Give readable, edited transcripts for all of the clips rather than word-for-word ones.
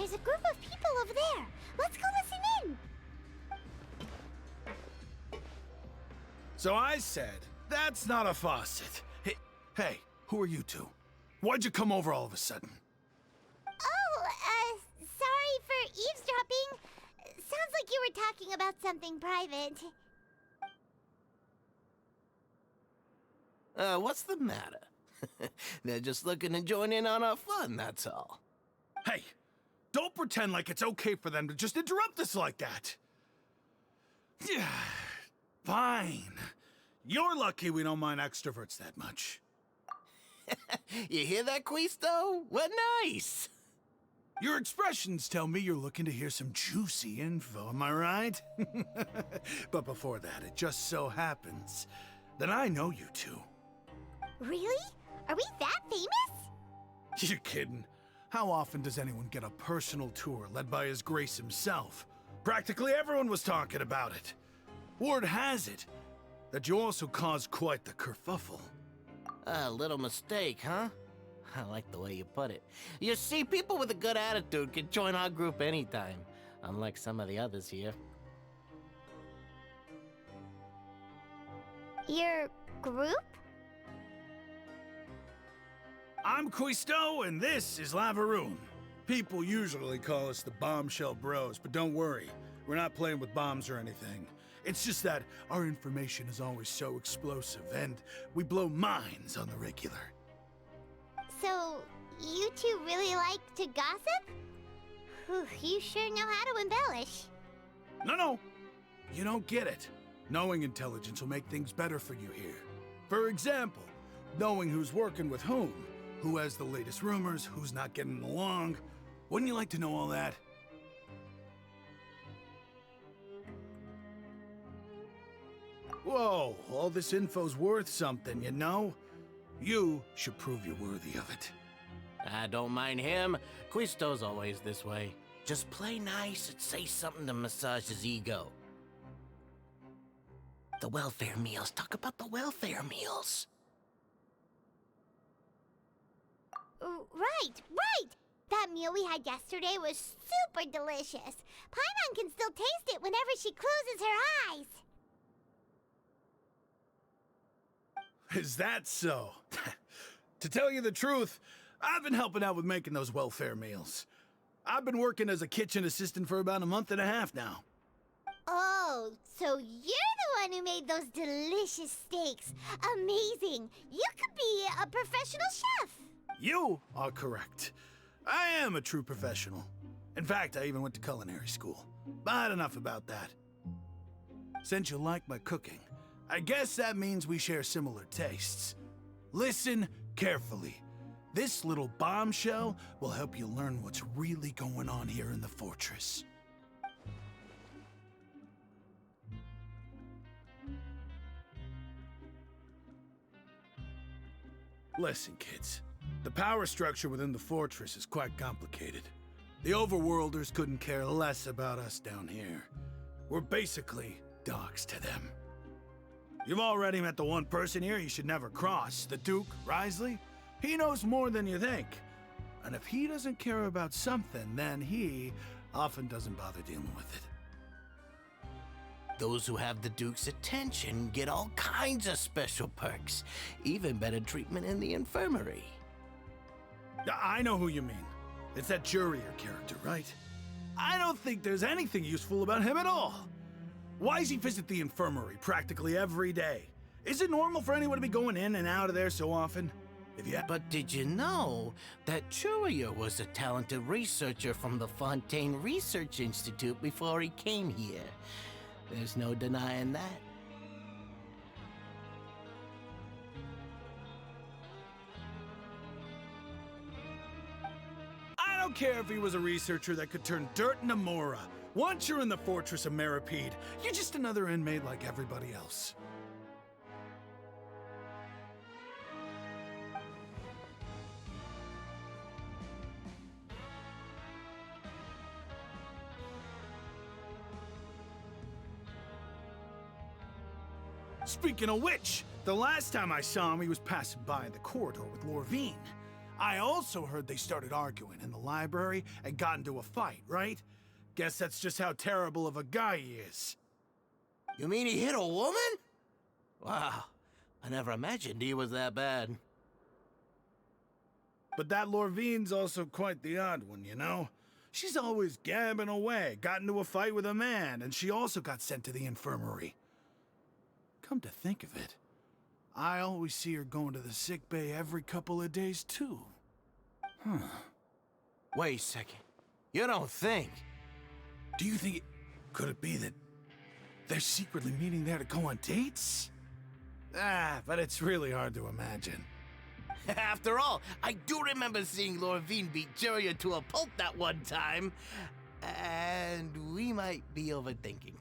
there's a group of people over there. Let's go listen in. So I said, that's not a faucet. Hey, who are you two? Why'd you come over all of a sudden? Oh, sorry for eavesdropping. Sounds like you were talking about something private. What's the matter? They're just looking to join in on our fun, that's all. Hey, don't pretend like it's okay for them to just interrupt us like that. Yeah, fine. You're lucky we don't mind extroverts that much. You hear that, Quisto? What nice! Your expressions tell me you're looking to hear some juicy info, am I right? But before that, it just so happens that I know you two. Really? Are we that famous? You're kidding. How often does anyone get a personal tour led by His Grace himself? Practically everyone was talking about it. Word has it that you also caused quite the kerfuffle. A little mistake, huh? I like the way you put it. You see, people with a good attitude can join our group anytime, unlike some of the others here. Your group? I'm Quisto, and this is Lavaroon. People usually call us the Bombshell Bros, but don't worry, we're not playing with bombs or anything. It's just that our information is always so explosive, and we blow minds on the regular. So, you two really like to gossip? Whew, you sure know how to embellish. No, you don't get it. Knowing intelligence will make things better for you here. For example, knowing who's working with whom, who has the latest rumors, who's not getting along. Wouldn't you like to know all that? Whoa, all this info's worth something, you know? You should prove you're worthy of it. I don't mind him. Quisto's always this way. Just play nice and say something to massage his ego. The welfare meals. Talk about the welfare meals. Right! That meal we had yesterday was super delicious. Paimon can still taste it whenever she closes her eyes. Is that so? To tell you the truth, I've been helping out with making those welfare meals. I've been working as a kitchen assistant for about a month and a half now. Oh, so you're the one who made those delicious steaks. Amazing! You could be a professional chef. You are correct. I am a true professional. In fact, I even went to culinary school. But enough about that. Since you like my cooking, I guess that means we share similar tastes. Listen carefully. This little bombshell will help you learn what's really going on here in the fortress. Listen, kids. The power structure within the fortress is quite complicated. The overworlders couldn't care less about us down here. We're basically dogs to them. You've already met the one person here you should never cross, the Duke, Risley. He knows more than you think. And if he doesn't care about something, then he often doesn't bother dealing with it. Those who have the Duke's attention get all kinds of special perks, even better treatment in the infirmary. I know who you mean. It's that Jurier character, right? I don't think there's anything useful about him at all. Why does he visit the infirmary practically every day? Is it normal for anyone to be going in and out of there so often? But did you know that Jurier was a talented researcher from the Fontaine Research Institute before he came here? There's no denying that. I don't care if he was a researcher that could turn dirt into Mora. Once you're in the fortress of Meripede, you're just another inmate like everybody else. Speaking of which, the last time I saw him, he was passing by the corridor with Lorvine. I also heard they started arguing in the library and got into a fight, right? Guess that's just how terrible of a guy he is. You mean he hit a woman? Wow, I never imagined he was that bad. But that Lorvine's also quite the odd one, you know? She's always gabbing away, got into a fight with a man, and she also got sent to the infirmary. Come to think of it, I always see her going to the sick bay every couple of days, too. Huh. Wait a second. You don't think? Do you think could it be that they're secretly meeting there to go on dates? But it's really hard to imagine. After all, I do remember seeing Lorvine beat Juria to a pulp that one time. And we might be overthinking.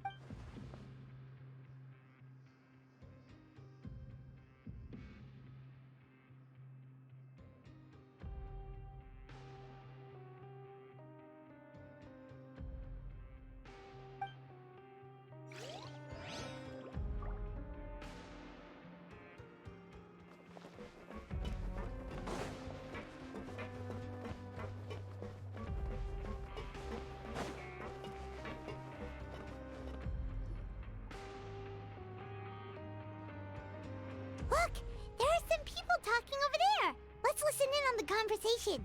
Look! There are some people talking over there! Let's listen in on the conversation.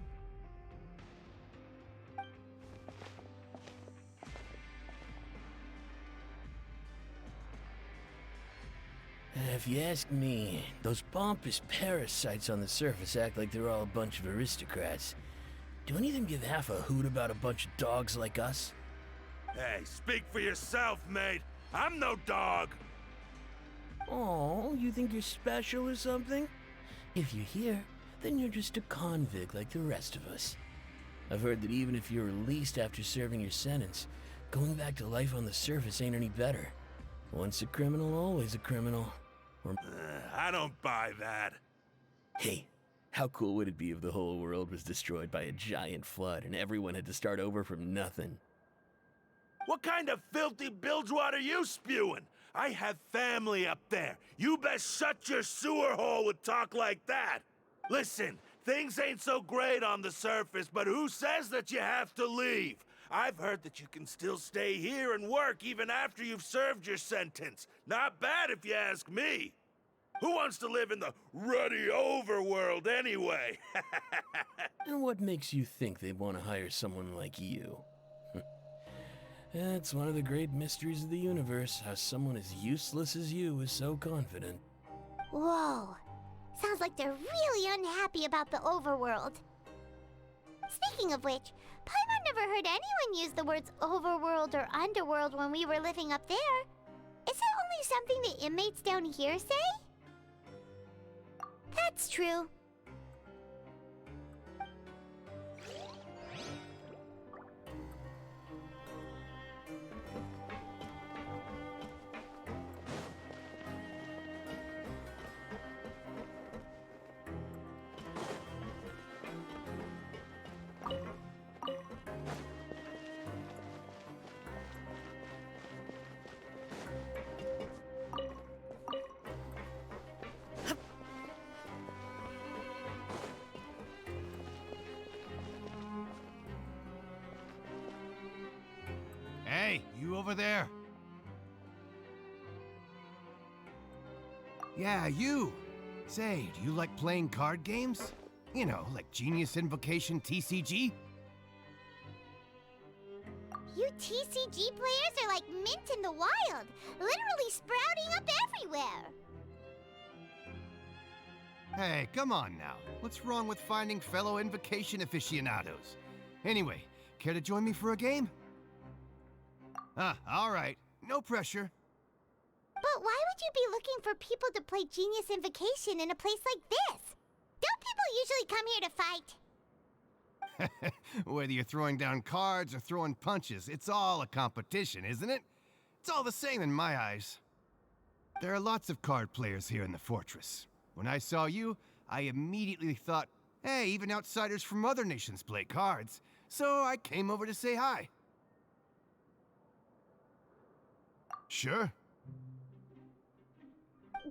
If you ask me, those pompous parasites on the surface act like they're all a bunch of aristocrats. Do any of them give half a hoot about a bunch of dogs like us? Hey, speak for yourself, mate. I'm no dog. Oh, you think you're special or something? If you're here, then you're just a convict like the rest of us. I've heard that even if you're released after serving your sentence, going back to life on the surface ain't any better. Once a criminal, always a criminal. Or... I don't buy that. Hey, how cool would it be if the whole world was destroyed by a giant flood and everyone had to start over from nothing? What kind of filthy bilgewater are you spewing? I have family up there. You best shut your sewer hole with talk like that. Listen, things ain't so great on the surface, but who says that you have to leave? I've heard that you can still stay here and work even after you've served your sentence. Not bad if you ask me. Who wants to live in the ruddy overworld anyway? And what makes you think they'd want to hire someone like you? It's one of the great mysteries of the universe, how someone as useless as you is so confident. Whoa. Sounds like they're really unhappy about the overworld. Speaking of which, Paimon never heard anyone use the words overworld or underworld when we were living up there. Is it only something the inmates down here say? That's true. Hey, you over there? Yeah, you. Say, do you like playing card games? You know, like Genius Invocation TCG? You TCG players are like mint in the wild, literally sprouting up everywhere. Hey, come on now. What's wrong with finding fellow Invocation aficionados? Anyway, care to join me for a game? All right. No pressure. But why would you be looking for people to play Genius Invocation in a place like this? Don't people usually come here to fight? Whether you're throwing down cards or throwing punches, it's all a competition, isn't it? It's all the same in my eyes. There are lots of card players here in the fortress. When I saw you, I immediately thought, hey, even outsiders from other nations play cards. So I came over to say hi. Sure.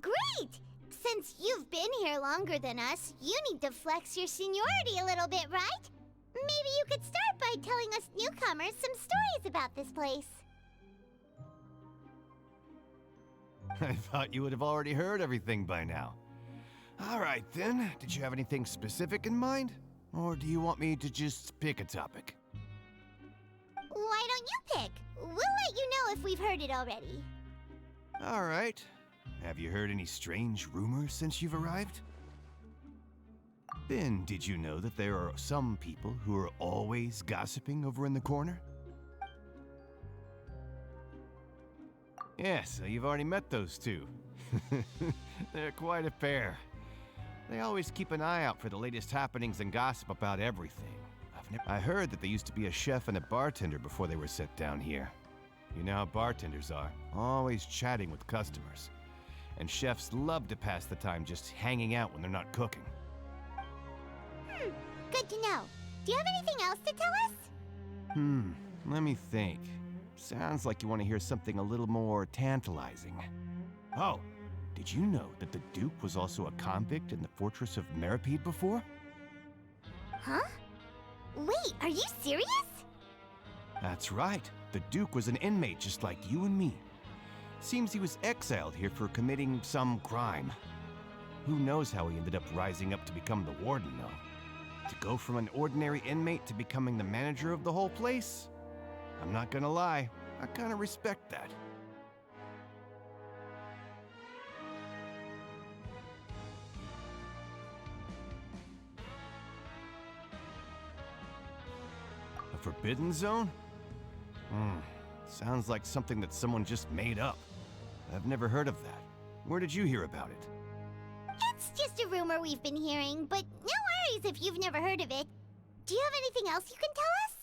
Great! since you've been here longer than us, you need to flex your seniority a little bit, right? Maybe you could start by telling us newcomers some stories about this place. I thought you would have already heard everything by now. All right, then. Did you have anything specific in mind? Or do you want me to just pick a topic? Why don't you pick? We'll let you know if we've heard it already. All right. Have you heard any strange rumors since you've arrived? Ben, did you know that there are some people who are always gossiping over in the corner? Yes, you've already met those two. They're quite a pair. They always keep an eye out for the latest happenings and gossip about everything. I heard that they used to be a chef and a bartender before they were set down here. You know how bartenders are, always chatting with customers. And chefs love to pass the time just hanging out when they're not cooking. Good to know. Do you have anything else to tell us? Let me think. Sounds like you want to hear something a little more tantalizing. Oh, did you know that the Duke was also a convict in the fortress of Meripede before? Huh? Wait, are you serious? That's right. The Duke was an inmate just like you and me. Seems he was exiled here for committing some crime. Who knows how he ended up rising up to become the warden, though. To go from an ordinary inmate to becoming the manager of the whole place? I'm not gonna lie, I kinda respect that. A forbidden zone? Sounds like something that someone just made up. I've never heard of that. Where did you hear about it? It's just a rumor we've been hearing, but no worries if you've never heard of it. Do you have anything else you can tell us?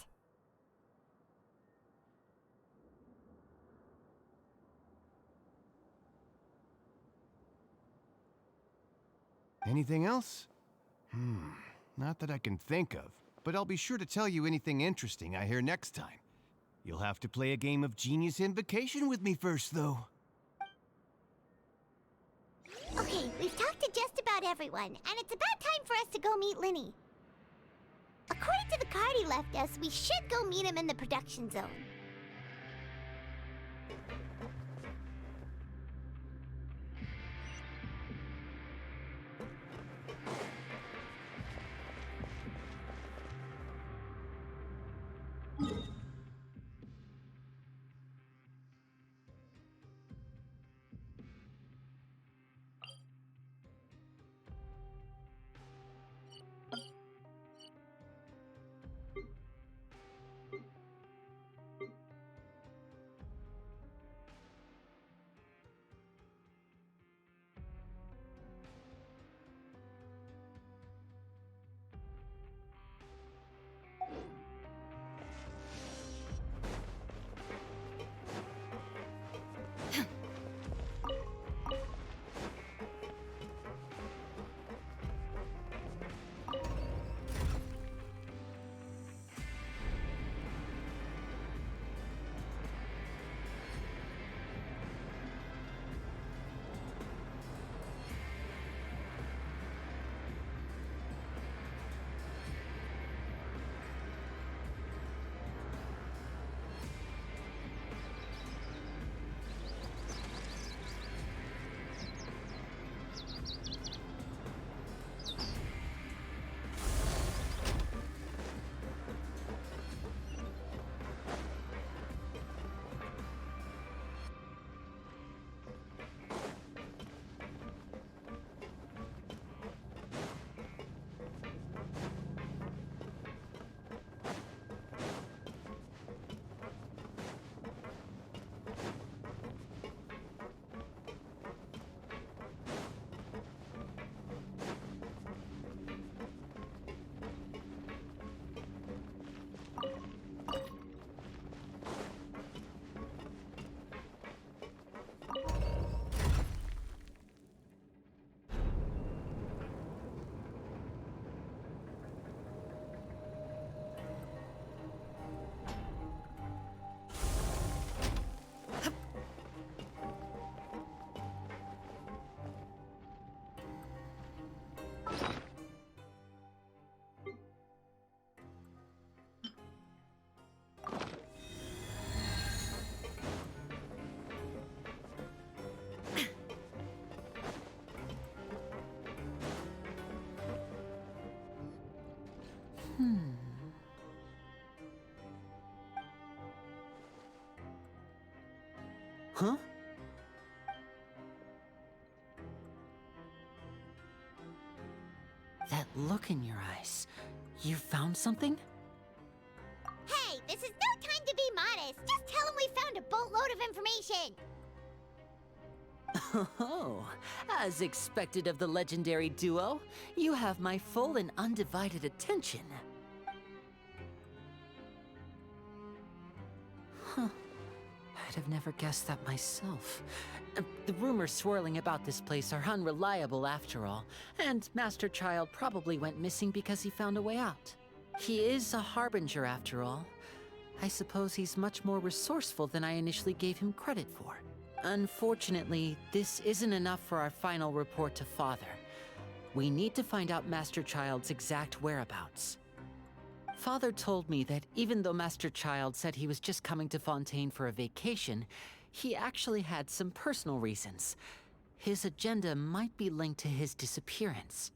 Anything else? Not that I can think of, but I'll be sure to tell you anything interesting I hear next time. You'll have to play a game of Genius Invocation with me first, though. Okay, we've talked to just about everyone, and it's about time for us to go meet Linny. According to the card he left us, we should go meet him in the production zone. Huh? That look in your eyes. You found something? Hey, this is no time to be modest. Just tell him we found a boatload of information. Oh, as expected of the legendary duo, you have my full and undivided attention. Huh. I'd have never guessed that myself. The rumors swirling about this place are unreliable after all, and Master Child probably went missing because he found a way out. He is a harbinger after all. I suppose he's much more resourceful than I initially gave him credit for. Unfortunately, this isn't enough for our final report to Father. We need to find out Master Child's exact whereabouts. Father told me that even though Master Child said he was just coming to Fontaine for a vacation, he actually had some personal reasons. His agenda might be linked to his disappearance.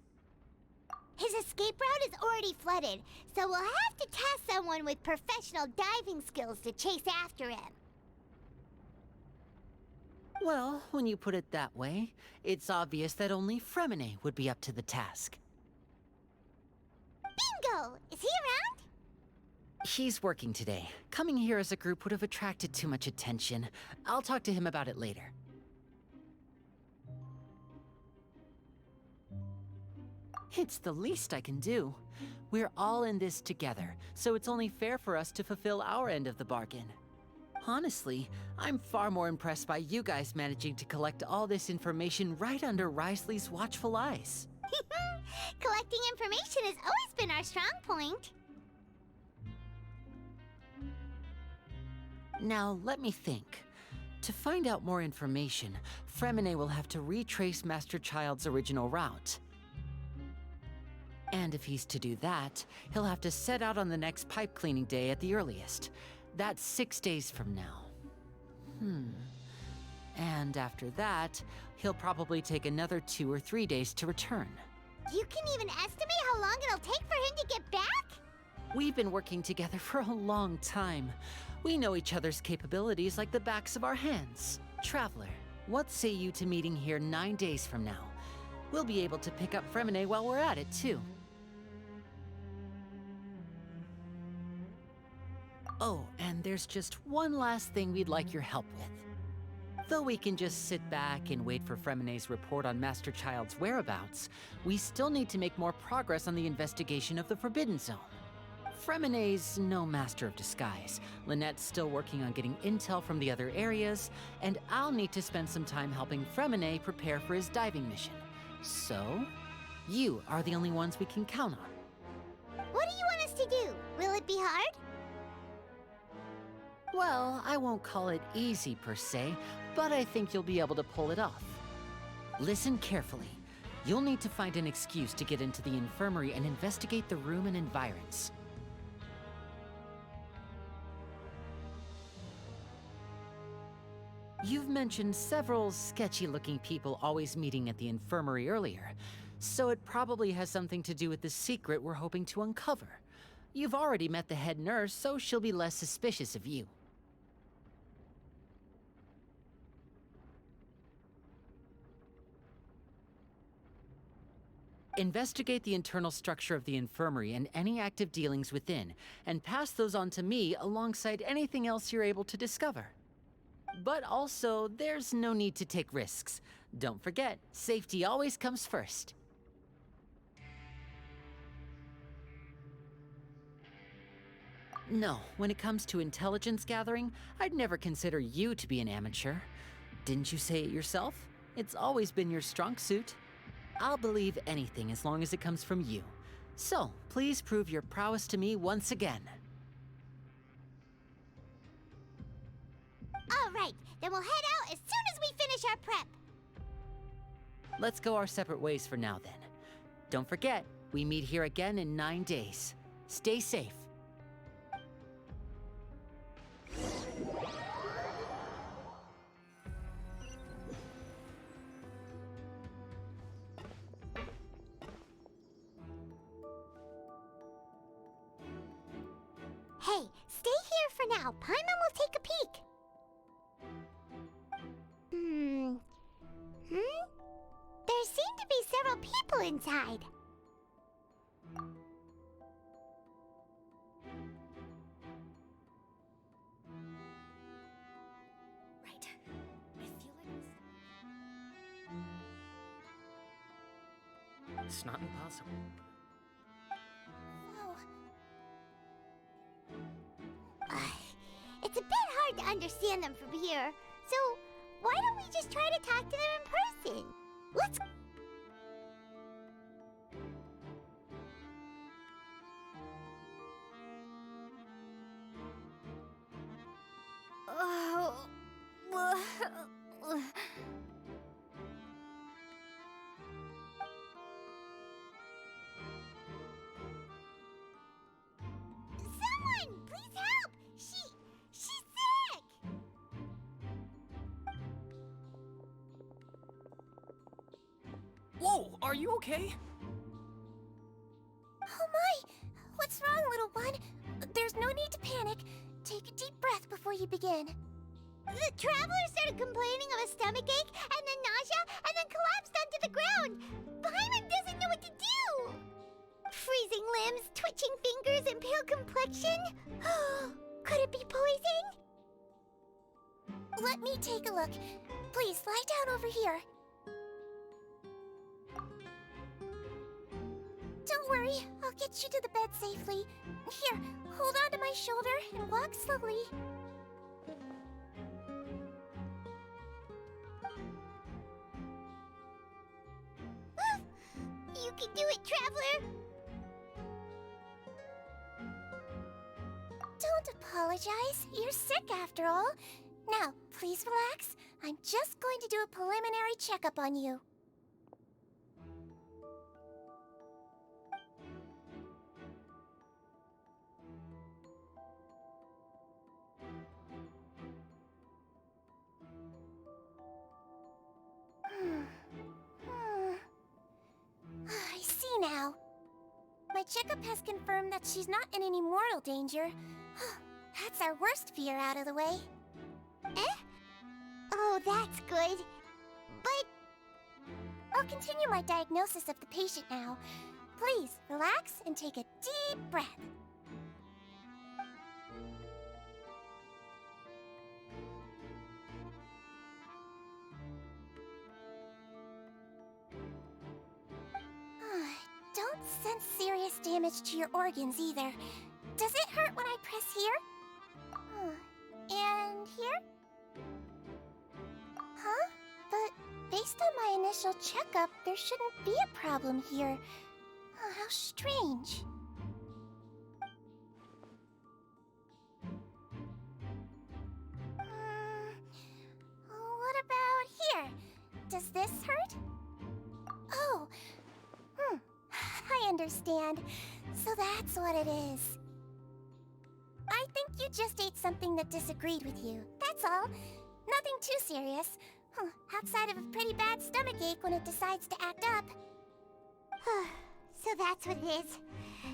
His escape route is already flooded, so we'll have to task someone with professional diving skills to chase after him. Well, when you put it that way, it's obvious that only Fremine would be up to the task. Bingo! Is he around? He's working today. Coming here as a group would have attracted too much attention. I'll talk to him about it later. It's the least I can do. We're all in this together, so it's only fair for us to fulfill our end of the bargain. Honestly, I'm far more impressed by you guys managing to collect all this information right under Risley's watchful eyes. Collecting information has always been our strong point. Now, let me think. To find out more information, Fremine will have to retrace Master Child's original route. And if he's to do that, he'll have to set out on the next pipe cleaning day at the earliest. That's 6 days from now. And after that, he'll probably take another 2 or 3 days to return. You can even estimate how long it'll take for him to get back? We've been working together for a long time. We know each other's capabilities like the backs of our hands. Traveler, what say you to meeting here 9 days from now? We'll be able to pick up Fremine while we're at it, too. Oh, and there's just one last thing we'd like your help with. Though we can just sit back and wait for Fremine's report on Master Child's whereabouts, we still need to make more progress on the investigation of the Forbidden Zone. Fremine's no master of disguise. Lynette's still working on getting intel from the other areas, and I'll need to spend some time helping Fremine prepare for his diving mission. So, you are the only ones we can count on. What do you want us to do? Will it be hard? Well, I won't call it easy per se, but I think you'll be able to pull it off. Listen carefully. You'll need to find an excuse to get into the infirmary and investigate the room and environs. You've mentioned several sketchy-looking people always meeting at the infirmary earlier, so it probably has something to do with the secret we're hoping to uncover. You've already met the head nurse, so she'll be less suspicious of you. Investigate the internal structure of the infirmary and any active dealings within, and pass those on to me alongside anything else you're able to discover. But also, there's no need to take risks. Don't forget, safety always comes first. No, when it comes to intelligence gathering, I'd never consider you to be an amateur. Didn't you say it yourself? It's always been your strong suit. I'll believe anything as long as it comes from you. So, please prove your prowess to me once again. All right, then we'll head out as soon as we finish our prep. Let's go our separate ways for now then. Don't forget, we meet here again in 9 days. Stay safe. for now. Paimon will take a peek. There seem to be several people inside. Right. I feel like It's not impossible. Whoa. It's a bit hard to understand them from here, so why don't we just try to talk to them in person? Let's... Someone, please help! She's sick! Whoa, are you okay? Oh my! What's wrong, little one? There's no need to panic. Take a deep breath before you begin. The traveler started complaining of a stomachache, and then nausea, and then collapsed onto the ground. Paimon doesn't know what to do. Freezing limbs, twitching fingers, and pale complexion. Could it be poison? Let me take a look. Please, lie down over here. Don't worry, I'll get you to the bed safely. Here, hold on to my shoulder and walk slowly. You can do it, traveler. Don't apologize. You're sick after all. Now, please relax. I'm just going to do a preliminary checkup on you. I see now. My checkup has confirmed that she's not in any mortal danger. That's our worst fear out of the way. Eh? Oh, that's good. But... I'll continue my diagnosis of the patient now. Please, relax and take a deep breath. Don't sense serious damage to your organs either. Does it hurt when I press here? And here? Huh? But based on my initial checkup, there shouldn't be a problem here. How strange. What about here? Does this hurt? Oh, I understand. So that's what it is. I think you just ate something that disagreed with you. That's all. Nothing too serious. Outside of a pretty bad stomachache when it decides to act up. So that's what it is.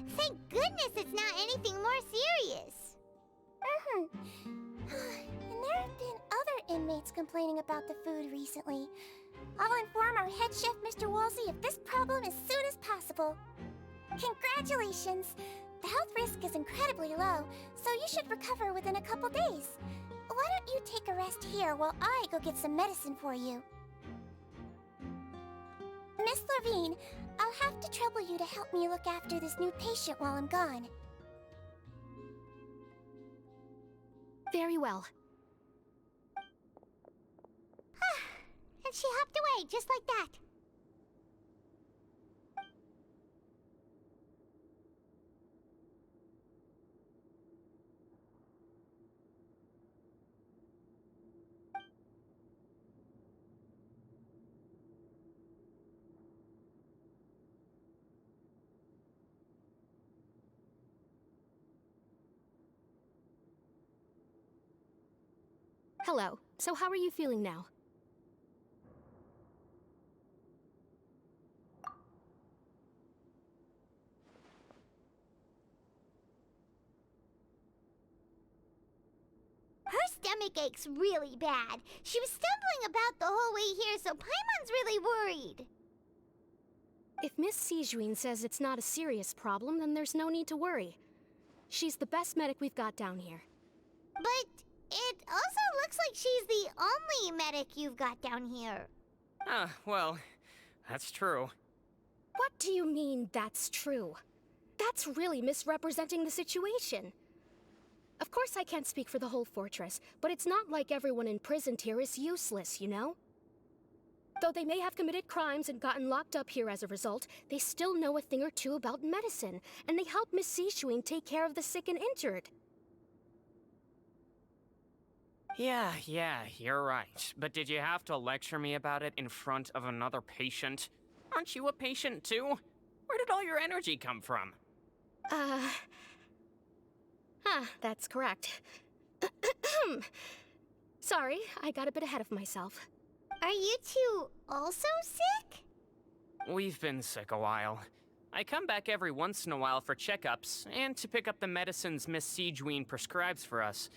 Thank goodness it's not anything more serious. And there have been other inmates complaining about the food recently. I'll inform our head chef, Mr. Woolsey, of this problem as soon as possible. Congratulations! The health risk is incredibly low, so you should recover within a couple days. Why don't you take a rest here while I go get some medicine for you? Miss Levine, I'll have to trouble you to help me look after this new patient while I'm gone. Very well. And she hopped away just like that. Hello. So how are you feeling now? stomach aches really bad. She was stumbling about the whole way here, so Paimon's really worried. If Miss Sijuin says it's not a serious problem, then there's no need to worry. She's the best medic we've got down here. But it also looks like she's the only medic you've got down here. Well, that's true. What do you mean, that's true? That's really misrepresenting the situation. Of course I can't speak for the whole fortress, but it's not like everyone imprisoned here is useless, you know? Though they may have committed crimes and gotten locked up here as a result, they still know a thing or two about medicine, and they help Miss Sijuin take care of the sick and injured. Yeah, you're right. But did you have to lecture me about it in front of another patient? Aren't you a patient too? Where did all your energy come from? That's correct. Sorry, I got a bit ahead of myself. Are you two also sick? We've been sick a while. I come back every once in a while for checkups, and to pick up the medicines Miss Sijuin prescribes for us.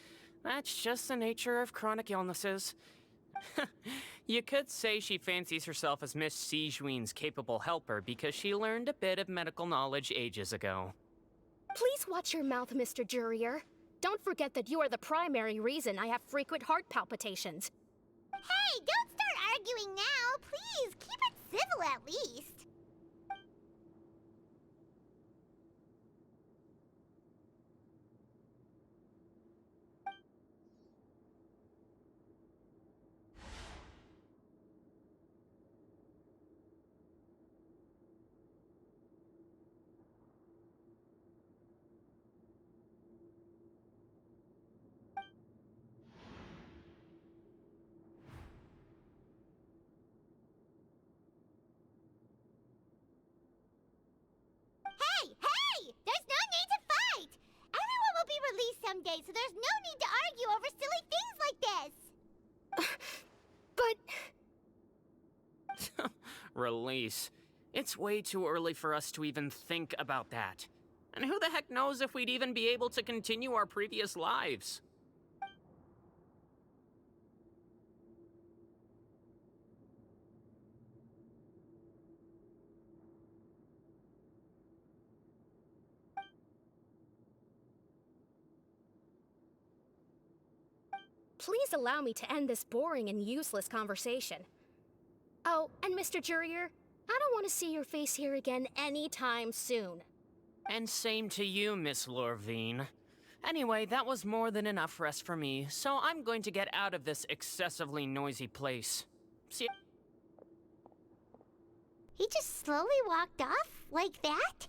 That's just the nature of chronic illnesses. You could say she fancies herself as Miss Sijuin's capable helper because she learned a bit of medical knowledge ages ago. Please watch your mouth, Mr. Jurier. Don't forget that you are the primary reason I have frequent heart palpitations. Hey, don't start arguing now! Please, keep it civil at least. Hey! There's no need to fight! Everyone will be released someday, so there's no need to argue over silly things like this! But... Release. It's way too early for us to even think about that. And who the heck knows if we'd even be able to continue our previous lives? Please allow me to end this boring and useless conversation. Oh, and Mr. Jurier, I don't want to see your face here again anytime soon. And same to you, Miss Lorvine. Anyway, that was more than enough rest for me, so I'm going to get out of this excessively noisy place. See ya. He just slowly walked off like that?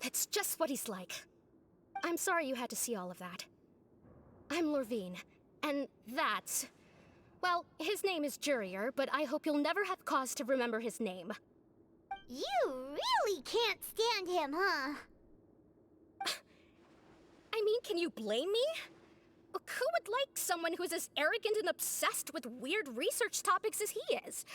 That's just what he's like. I'm sorry you had to see all of that. I'm Lorvine, and that's... Well, his name is Jurier, but I hope you'll never have cause to remember his name. You really can't stand him, huh? I mean, can you blame me? Who would like someone who's as arrogant and obsessed with weird research topics as he is?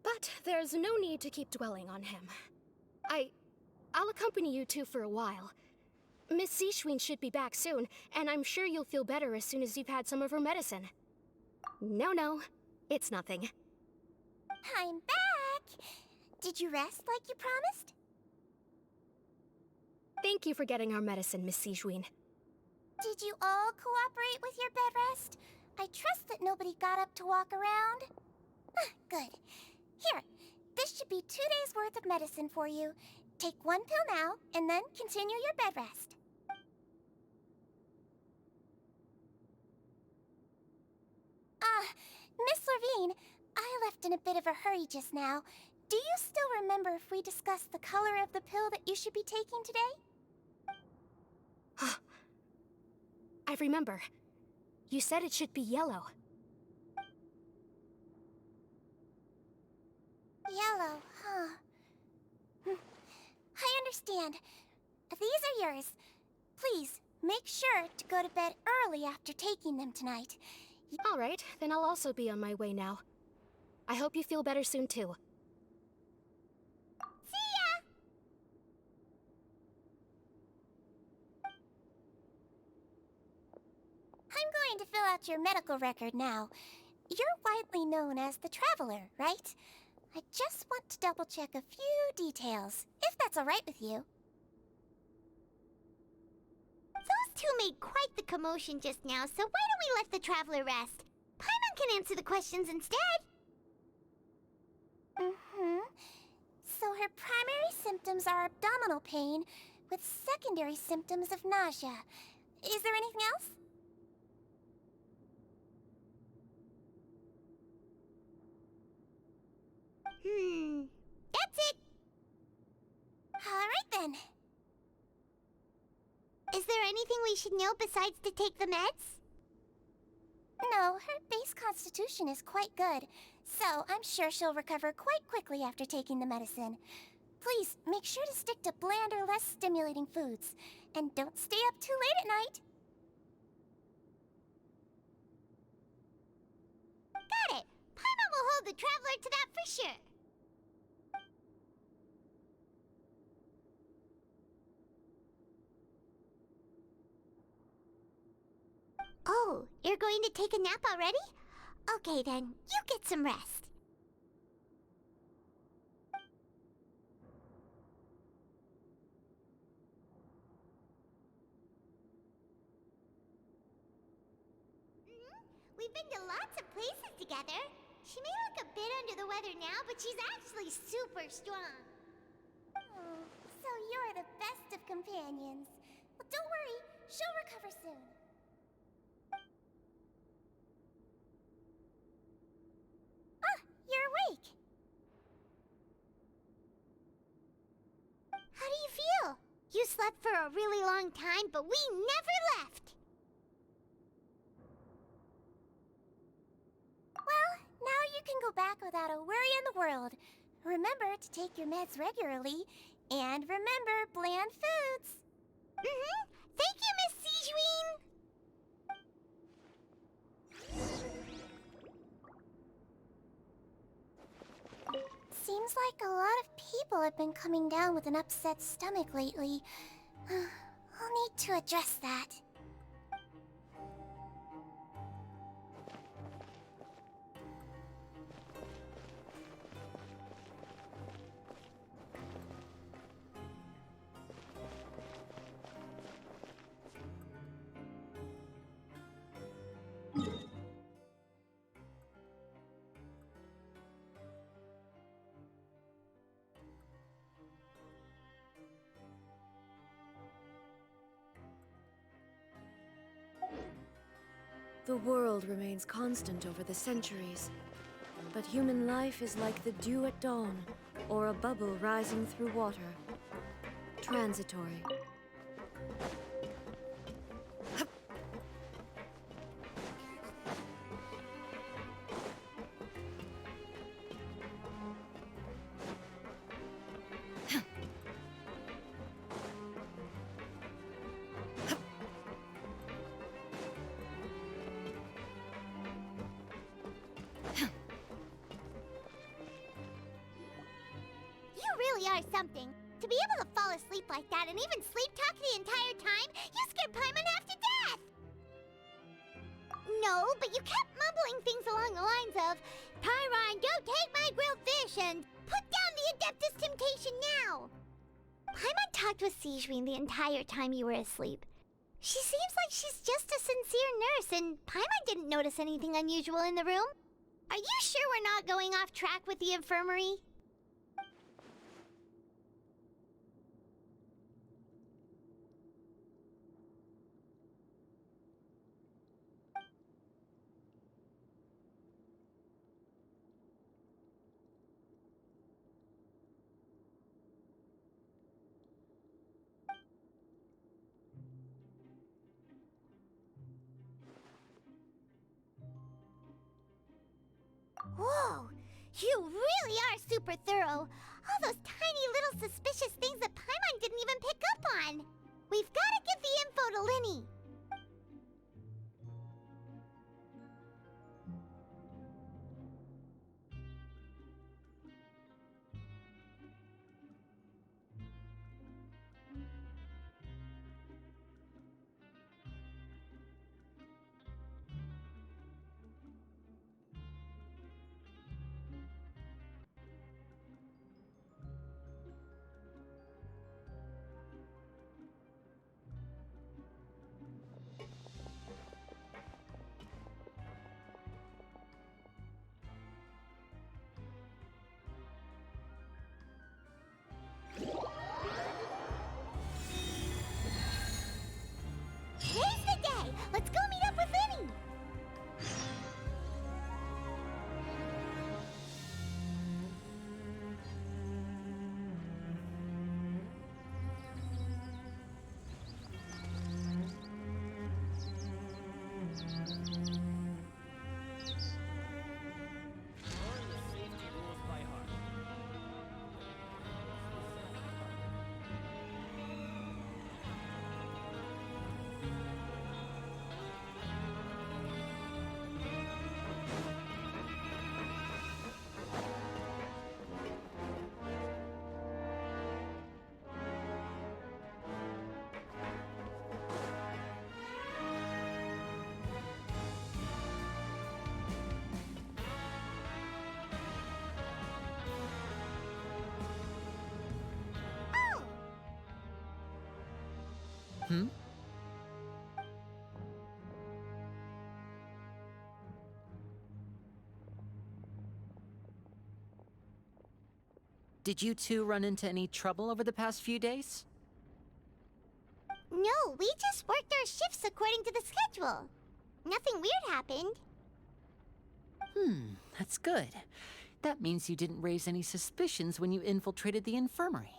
But there's no need to keep dwelling on him. I'll accompany you two for a while. Miss Sijuin should be back soon, and I'm sure you'll feel better as soon as you've had some of her medicine. No, it's nothing. I'm back! Did you rest like you promised? Thank you for getting our medicine, Miss Sijuin. Did you all cooperate with your bed rest? I trust that nobody got up to walk around. Good. Here, this should be 2 days' worth of medicine for you. Take 1 pill now, and then continue your bed rest. Miss Lorvine, I left in a bit of a hurry just now. Do you still remember if we discussed the color of the pill that you should be taking today? I remember. You said it should be yellow. Yellow, huh? I understand. These are yours. Please, make sure to go to bed early after taking them tonight. All right, then I'll also be on my way now. I hope you feel better soon, too. See ya! going to fill out your medical record now. You're widely known as the Traveler, right? I just want to double-check a few details, if that's all right with you. Those two made quite the commotion just now, so why don't we let the Traveler rest? Paimon can answer the questions instead. So her primary symptoms are abdominal pain, with secondary symptoms of nausea. Is there anything else? That's it. Alright then. Is there anything we should know besides to take the meds? No, her base constitution is quite good, so I'm sure she'll recover quite quickly after taking the medicine. Please, make sure to stick to bland or less stimulating foods, and don't stay up too late at night. Got it. Paimon will hold the Traveler to that for sure. Oh, you're going to take a nap already? Okay then, you get some rest. We've been to lots of places together. She may look a bit under the weather now, but she's actually super strong. Oh, so you're the best of companions. Well, don't worry, she'll recover soon. You're awake. How do you feel? You slept for a really long time, but we never left. Well, now you can go back without a worry in the world. Remember to take your meds regularly, and remember bland foods. Thank you, Miss Sijuin. Seems like a lot of people have been coming down with an upset stomach lately. I'll need to address that. The world remains constant over the centuries, but human life is like the dew at dawn, or a bubble rising through water. Transitory. Are something. To be able to fall asleep like that and even sleep talk the entire time, you scared Paimon half to death! No, but you kept mumbling things along the lines of, Pyron, don't take my grilled fish, and put down the Adeptus Temptation now! Paimon talked with Sijuin the entire time you were asleep. She seems like she's just a sincere nurse, and Paimon didn't notice anything unusual in the room. Are you sure we're not going off track with the infirmary? Whoa! You really are super thorough! All those tiny little suspicious things that Paimon didn't even pick up on! We've gotta give the info to Linny! Hmm? Did you two run into any trouble over the past few days? No, we just worked our shifts according to the schedule. Nothing weird happened. That's good. That means you didn't raise any suspicions when you infiltrated the infirmary.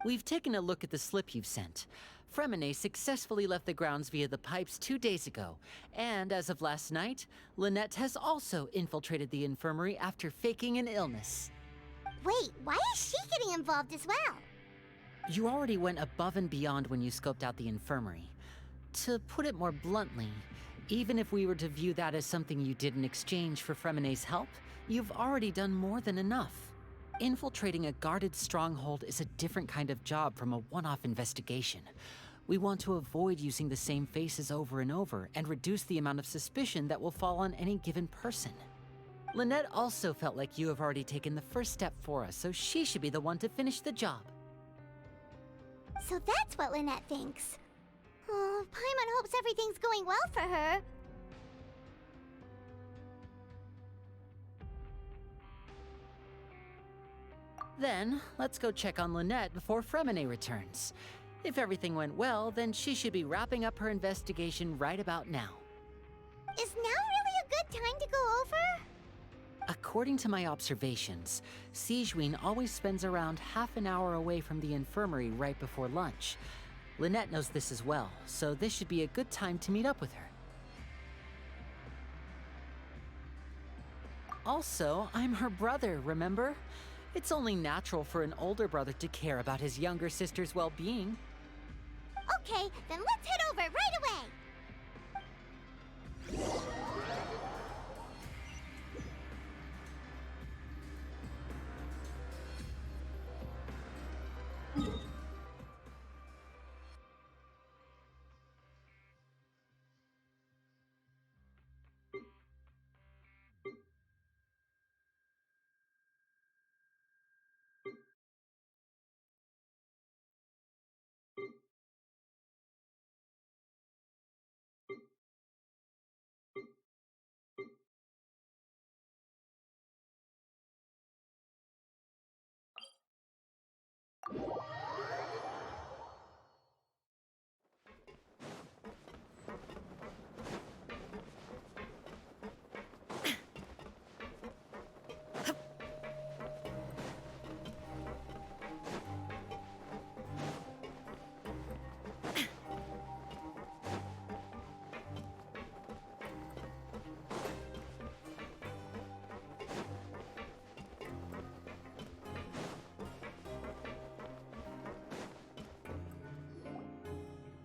We've taken a look at the slip you've sent. Fremine successfully left the grounds via the pipes 2 days ago, and as of last night, Lynette has also infiltrated the infirmary after faking an illness. Wait, why is she getting involved as well? You already went above and beyond when you scoped out the infirmary. To put it more bluntly, even if we were to view that as something you did in exchange for Fremine's help, you've already done more than enough. Infiltrating a guarded stronghold is a different kind of job from a one-off investigation. We want to avoid using the same faces over and over and reduce the amount of suspicion that will fall on any given person. Lynette also felt like you have already taken the first step for us, so she should be the one to finish the job. So that's what Lynette thinks. Oh, Paimon hopes everything's going well for her. Then, let's go check on Lynette before Fremine returns. If everything went well, then she should be wrapping up her investigation right about now. Is now really a good time to go over? According to my observations, Sigewinne always spends around half an hour away from the infirmary right before lunch. Lynette knows this as well, so this should be a good time to meet up with her. Also, I'm her brother, remember? It's only natural for an older brother to care about his younger sister's well-being. Okay, then let's head over right away!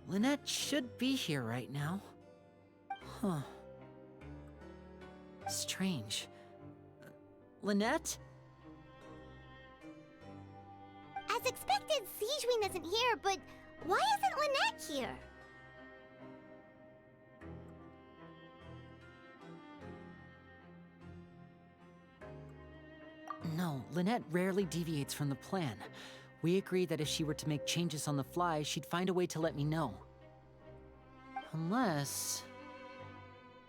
Lynette should be here right now. Huh. Strange. Lynette? As expected, Sigewinne isn't here, but why isn't Lynette here? No, Lynette rarely deviates from the plan. We agreed that if she were to make changes on the fly, she'd find a way to let me know. Unless...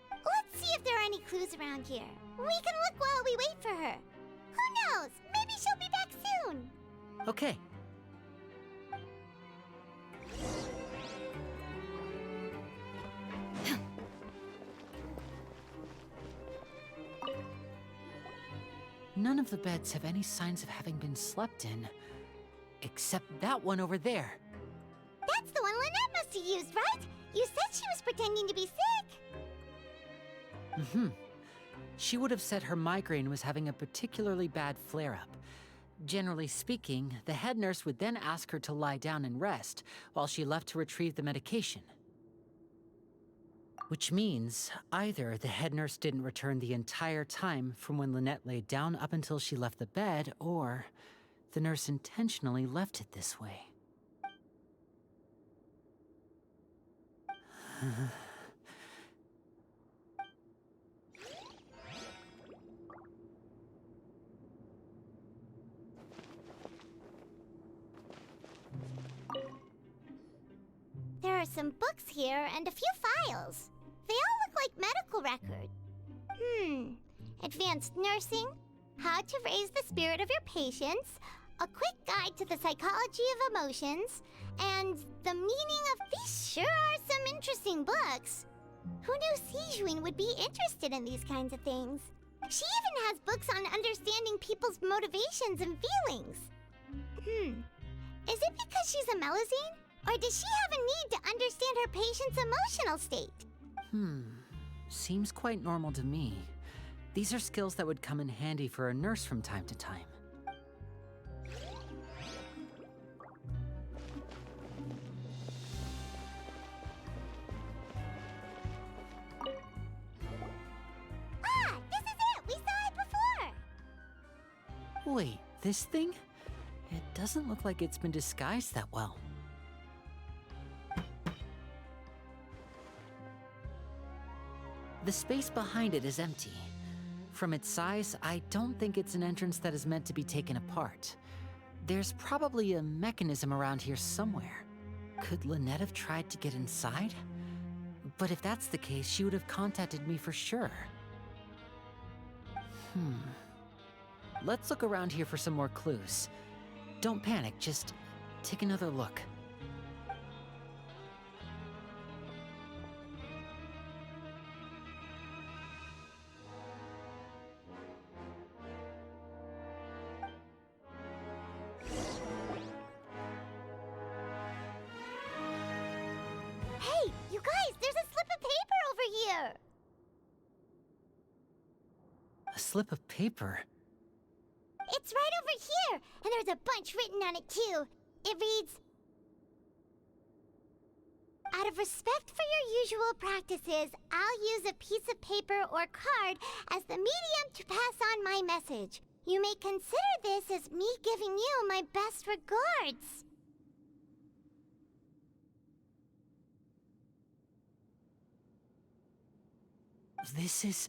Let's see if there are any clues around here. We can look while we wait for her. Who knows? Maybe she'll be back soon. Okay. None of the beds have any signs of having been slept in. Except that one over there. That's the one Lynette must have used, right? You said she was pretending to be sick. Mm-hmm. She would have said her migraine was having a particularly bad flare-up. Generally speaking, the head nurse would then ask her to lie down and rest, while she left to retrieve the medication. Which means, either the head nurse didn't return the entire time from when Lynette laid down up until she left the bed, or the nurse intentionally left it this way. There are some books here and a few files. They all look like medical records. Advanced nursing, how to raise the spirit of your patients, a quick guide to the psychology of emotions, and the meaning of... These sure are some interesting books. Who knew Sijuin would be interested in these kinds of things? She even has books on understanding people's motivations and feelings. Is it because she's a Melusine? Or does she have a need to understand her patient's emotional state? Seems quite normal to me. These are skills that would come in handy for a nurse from time to time. Ah, this is it! We saw it before! Wait, this thing? It doesn't look like it's been disguised that well. The space behind it is empty. From its size, I don't think it's an entrance that is meant to be taken apart. There's probably a mechanism around here somewhere. Could Lynette have tried to get inside? But if that's the case, she would have contacted me for sure. Let's look around here for some more clues. Don't panic, just take another look. Hey, you guys, there's a slip of paper over here! A slip of paper? It's right over here, and there's a bunch written on it too. It reads, "Out of respect for your usual practices, I'll use a piece of paper or card as the medium to pass on my message. You may consider this as me giving you my best regards." This is...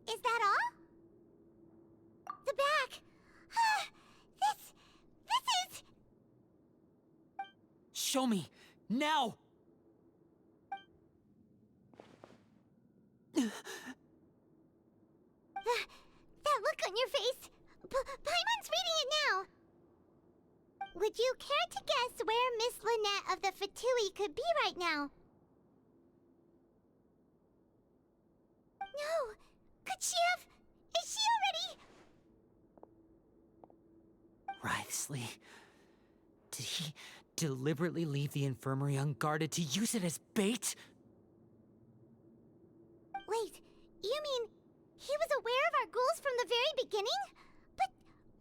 Is that all? The back. This is... Show me! Now! That look on your face. Paimon's reading it now. Would you care to guess where Miss Lynette of the Fatui could be right now? No. Could she have... Is she already... Wriothesley, did he deliberately leave the infirmary unguarded to use it as bait? Wait, you mean he was aware of our goals from the very beginning? But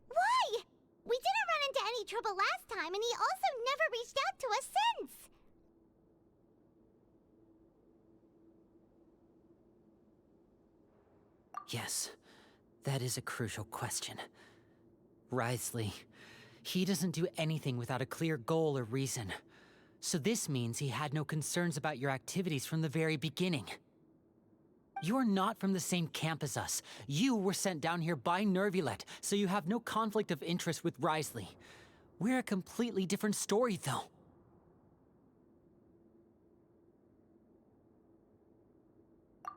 why? We didn't run into any trouble last time, and he also never reached out to us since. Yes, that is a crucial question. Wriothesley, he doesn't do anything without a clear goal or reason. So this means he had no concerns about your activities from the very beginning. You're not from the same camp as us. You were sent down here by Nervulet, so you have no conflict of interest with Wriothesley. We're a completely different story, though.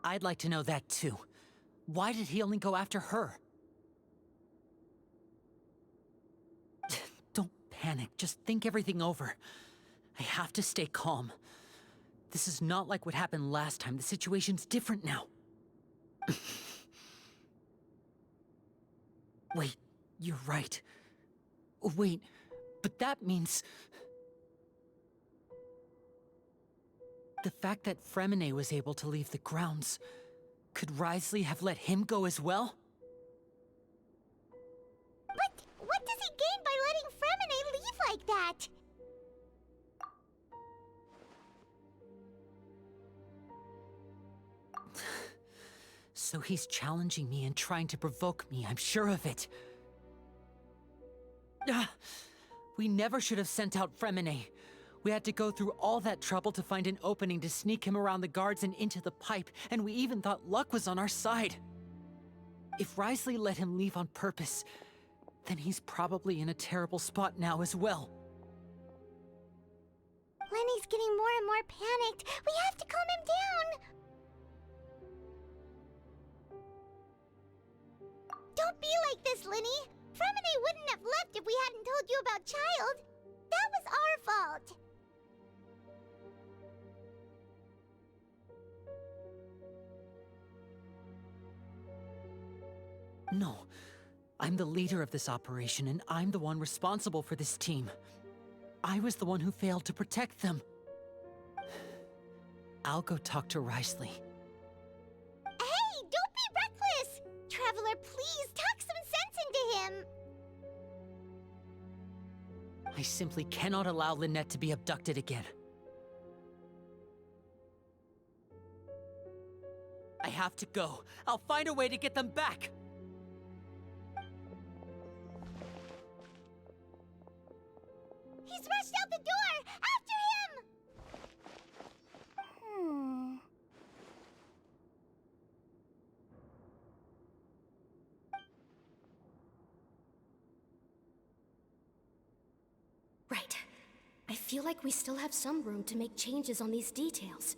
I'd like to know that, too. Why did he only go after her? Don't panic, just think everything over. I have to stay calm. This is not like what happened last time. The situation's different now. Wait, you're right. Wait, but that means... The fact that Fremine was able to leave the grounds... Could Wriothesley have let him go as well? But what does he gain by letting Fremine leave like that? So he's challenging me and trying to provoke me, I'm sure of it. We never should have sent out Fremine. We had to go through all that trouble to find an opening to sneak him around the guards and into the pipe, and we even thought luck was on our side. If Wriothesley let him leave on purpose, then he's probably in a terrible spot now as well. Lenny's getting more and more panicked. We have to calm him down. Don't be like this, Lenny. Fremine wouldn't have left if we hadn't told you about Child. That was our fault. No. I'm the leader of this operation, and I'm the one responsible for this team. I was the one who failed to protect them. I'll go talk to Risley. Hey, don't be reckless! Traveler, please talk some sense into him. I simply cannot allow Lynette to be abducted again. I have to go. I'll find a way to get them back. He's rushed out the door! After him! Right. I feel like we still have some room to make changes on these details.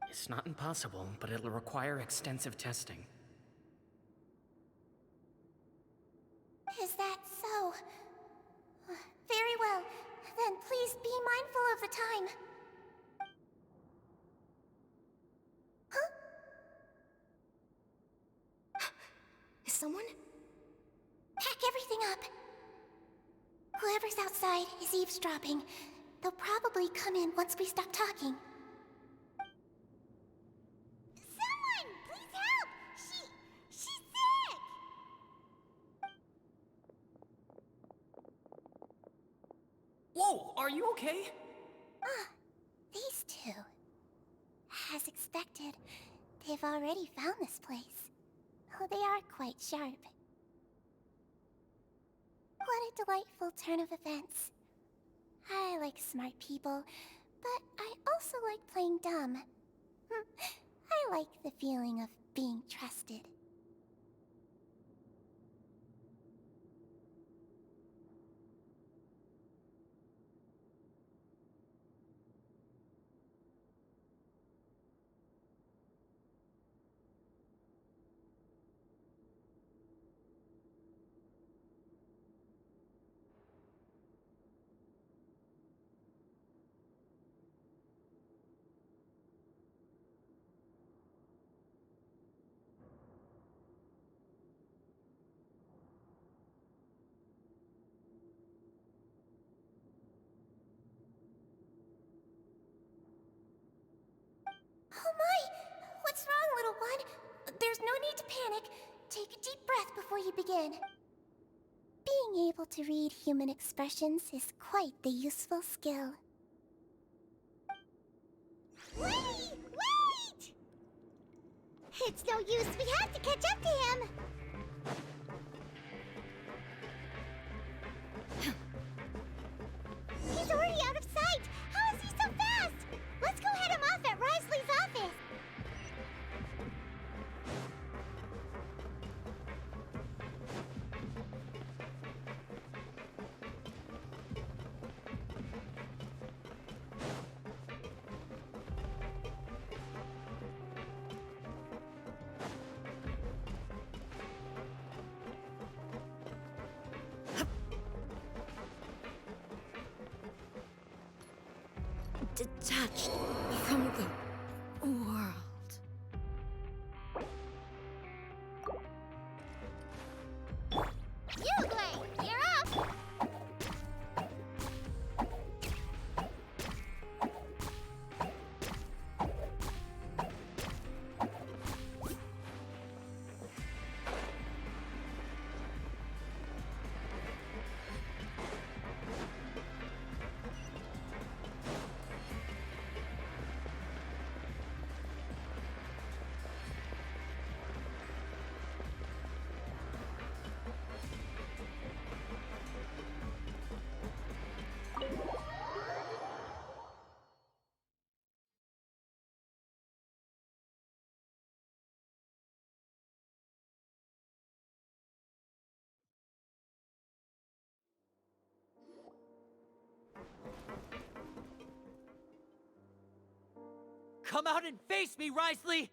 It's not impossible, but it'll require extensive testing. Is that so? Very well. Then please be mindful of the time. Huh? Is someone? Pack everything up. Whoever's outside is eavesdropping. They'll probably come in once we stop talking. Someone! Please help! She's sick! Whoa, are you okay? These two. As expected, they've already found this place. Oh, they are quite sharp. What a delightful turn of events. I like smart people, but I also like playing dumb. I like the feeling of being trusted. Oh my! What's wrong, little one? There's no need to panic. Take a deep breath before you begin. Being able to read human expressions is quite the useful skill. Wait! It's no use. We have to catch up to him. He's already out of sight. How is he so fast? Let's go head him off at Risley's office. Detached from the world. Uruguay, you're off. come out and face me, Risley!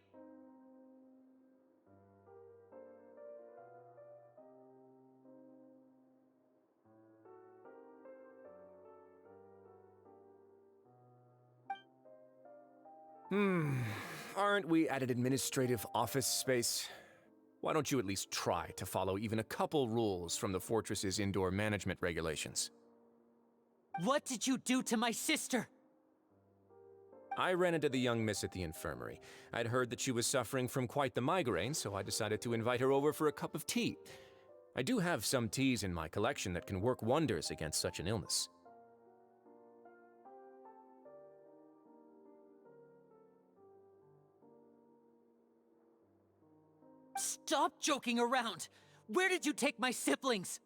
Aren't we at an administrative office space? Why don't you at least try to follow even a couple rules from the fortress's indoor management regulations? What did you do to my sister? I ran into the young miss at the infirmary. I'd heard that she was suffering from quite the migraine, so I decided to invite her over for a cup of tea. I do have some teas in my collection that can work wonders against such an illness. Stop joking around! Where did you take my siblings?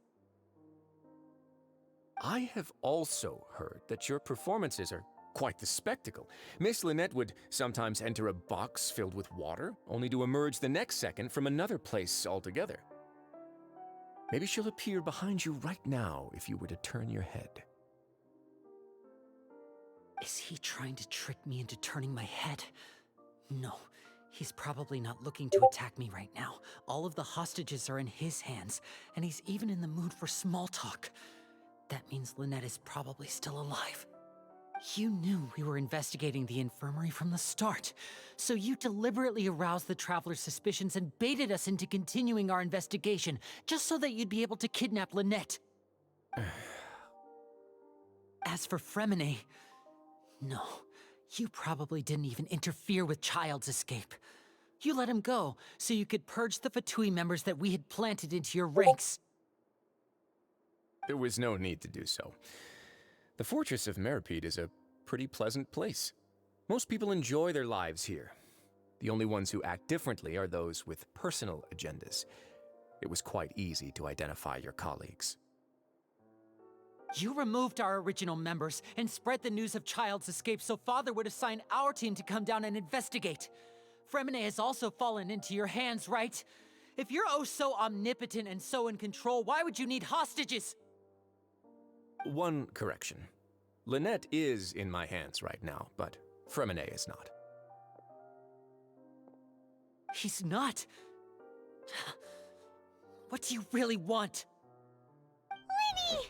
I have also heard that your performances are quite the spectacle. Miss Lynette would sometimes enter a box filled with water, only to emerge the next second from another place altogether. Maybe she'll appear behind you right now if you were to turn your head. Is he trying to trick me into turning my head? No, he's probably not looking to attack me right now. All of the hostages are in his hands, and he's even in the mood for small talk. That means Lynette is probably still alive. You knew we were investigating the infirmary from the start, so you deliberately aroused the Traveler's suspicions and baited us into continuing our investigation, just so that you'd be able to kidnap Lynette. As for Fremine, no, you probably didn't even interfere with Child's escape. You let him go, so you could purge the Fatui members that we had planted into your ranks. There was no need to do so. The Fortress of Meripede is a pretty pleasant place. Most people enjoy their lives here. The only ones who act differently are those with personal agendas. It was quite easy to identify your colleagues. You removed our original members and spread the news of Child's escape so Father would assign our team to come down and investigate. Fremine has also fallen into your hands, right? If you're oh so omnipotent and so in control, why would you need hostages? One correction. Lynette is in my hands right now, but Fremine is not. He's not? What do you really want? Lenny!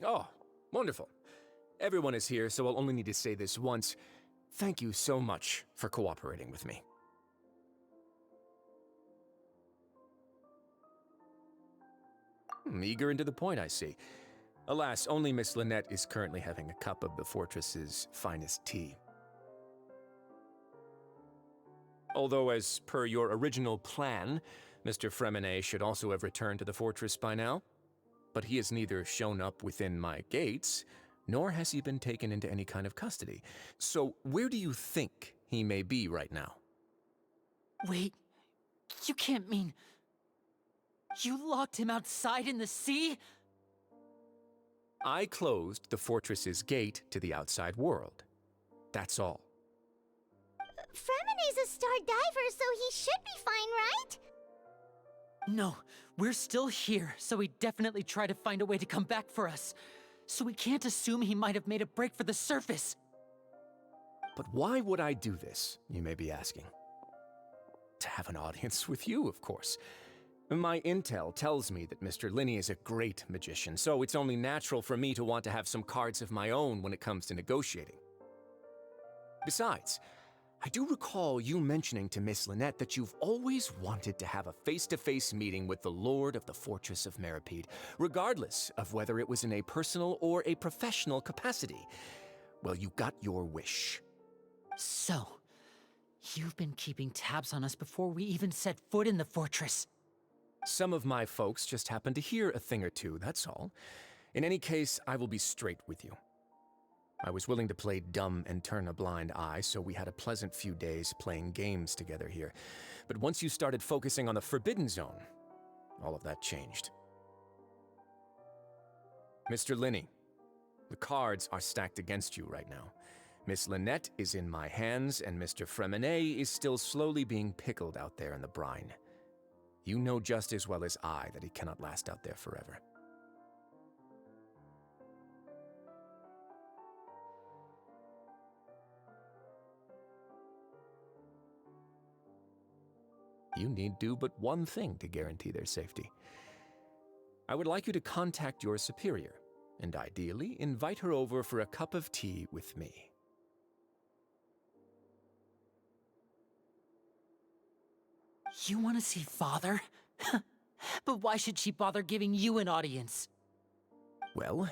Oh, wonderful. Everyone is here, so I'll only need to say this once. Thank you so much for cooperating with me. Eager and to the point, I see. Alas, only Miss Lynette is currently having a cup of the fortress's finest tea. Although, as per your original plan, Mr. Fremine should also have returned to the fortress by now. But he has neither shown up within my gates, nor has he been taken into any kind of custody. So where do you think he may be right now? Wait, you can't mean... You locked him outside in the sea? I closed the fortress's gate to the outside world. That's all. Fremine's a star diver, so he should be fine, right? No, we're still here, so he'd definitely try to find a way to come back for us. So we can't assume he might have made a break for the surface. But why would I do this, you may be asking? To have an audience with you, of course. My intel tells me that Mr. Linney is a great magician, so it's only natural for me to want to have some cards of my own when it comes to negotiating. Besides, I do recall you mentioning to Miss Lynette that you've always wanted to have a face-to-face meeting with the Lord of the Fortress of Meripede, regardless of whether it was in a personal or a professional capacity. Well, you got your wish. So, you've been keeping tabs on us before we even set foot in the fortress. Some of my folks just happened to hear a thing or two, that's all. In any case, I will be straight with you. I was willing to play dumb and turn a blind eye, so we had a pleasant few days playing games together here. But once you started focusing on the Forbidden Zone, all of that changed. Mr. Linney, the cards are stacked against you right now. Miss Lynette is in my hands, and Mr. Fremenet is still slowly being pickled out there in the brine. You know just as well as I that he cannot last out there forever. You need do but one thing to guarantee their safety. I would like you to contact your superior, and ideally invite her over for a cup of tea with me. You want to see Father? But why should she bother giving you an audience? Well,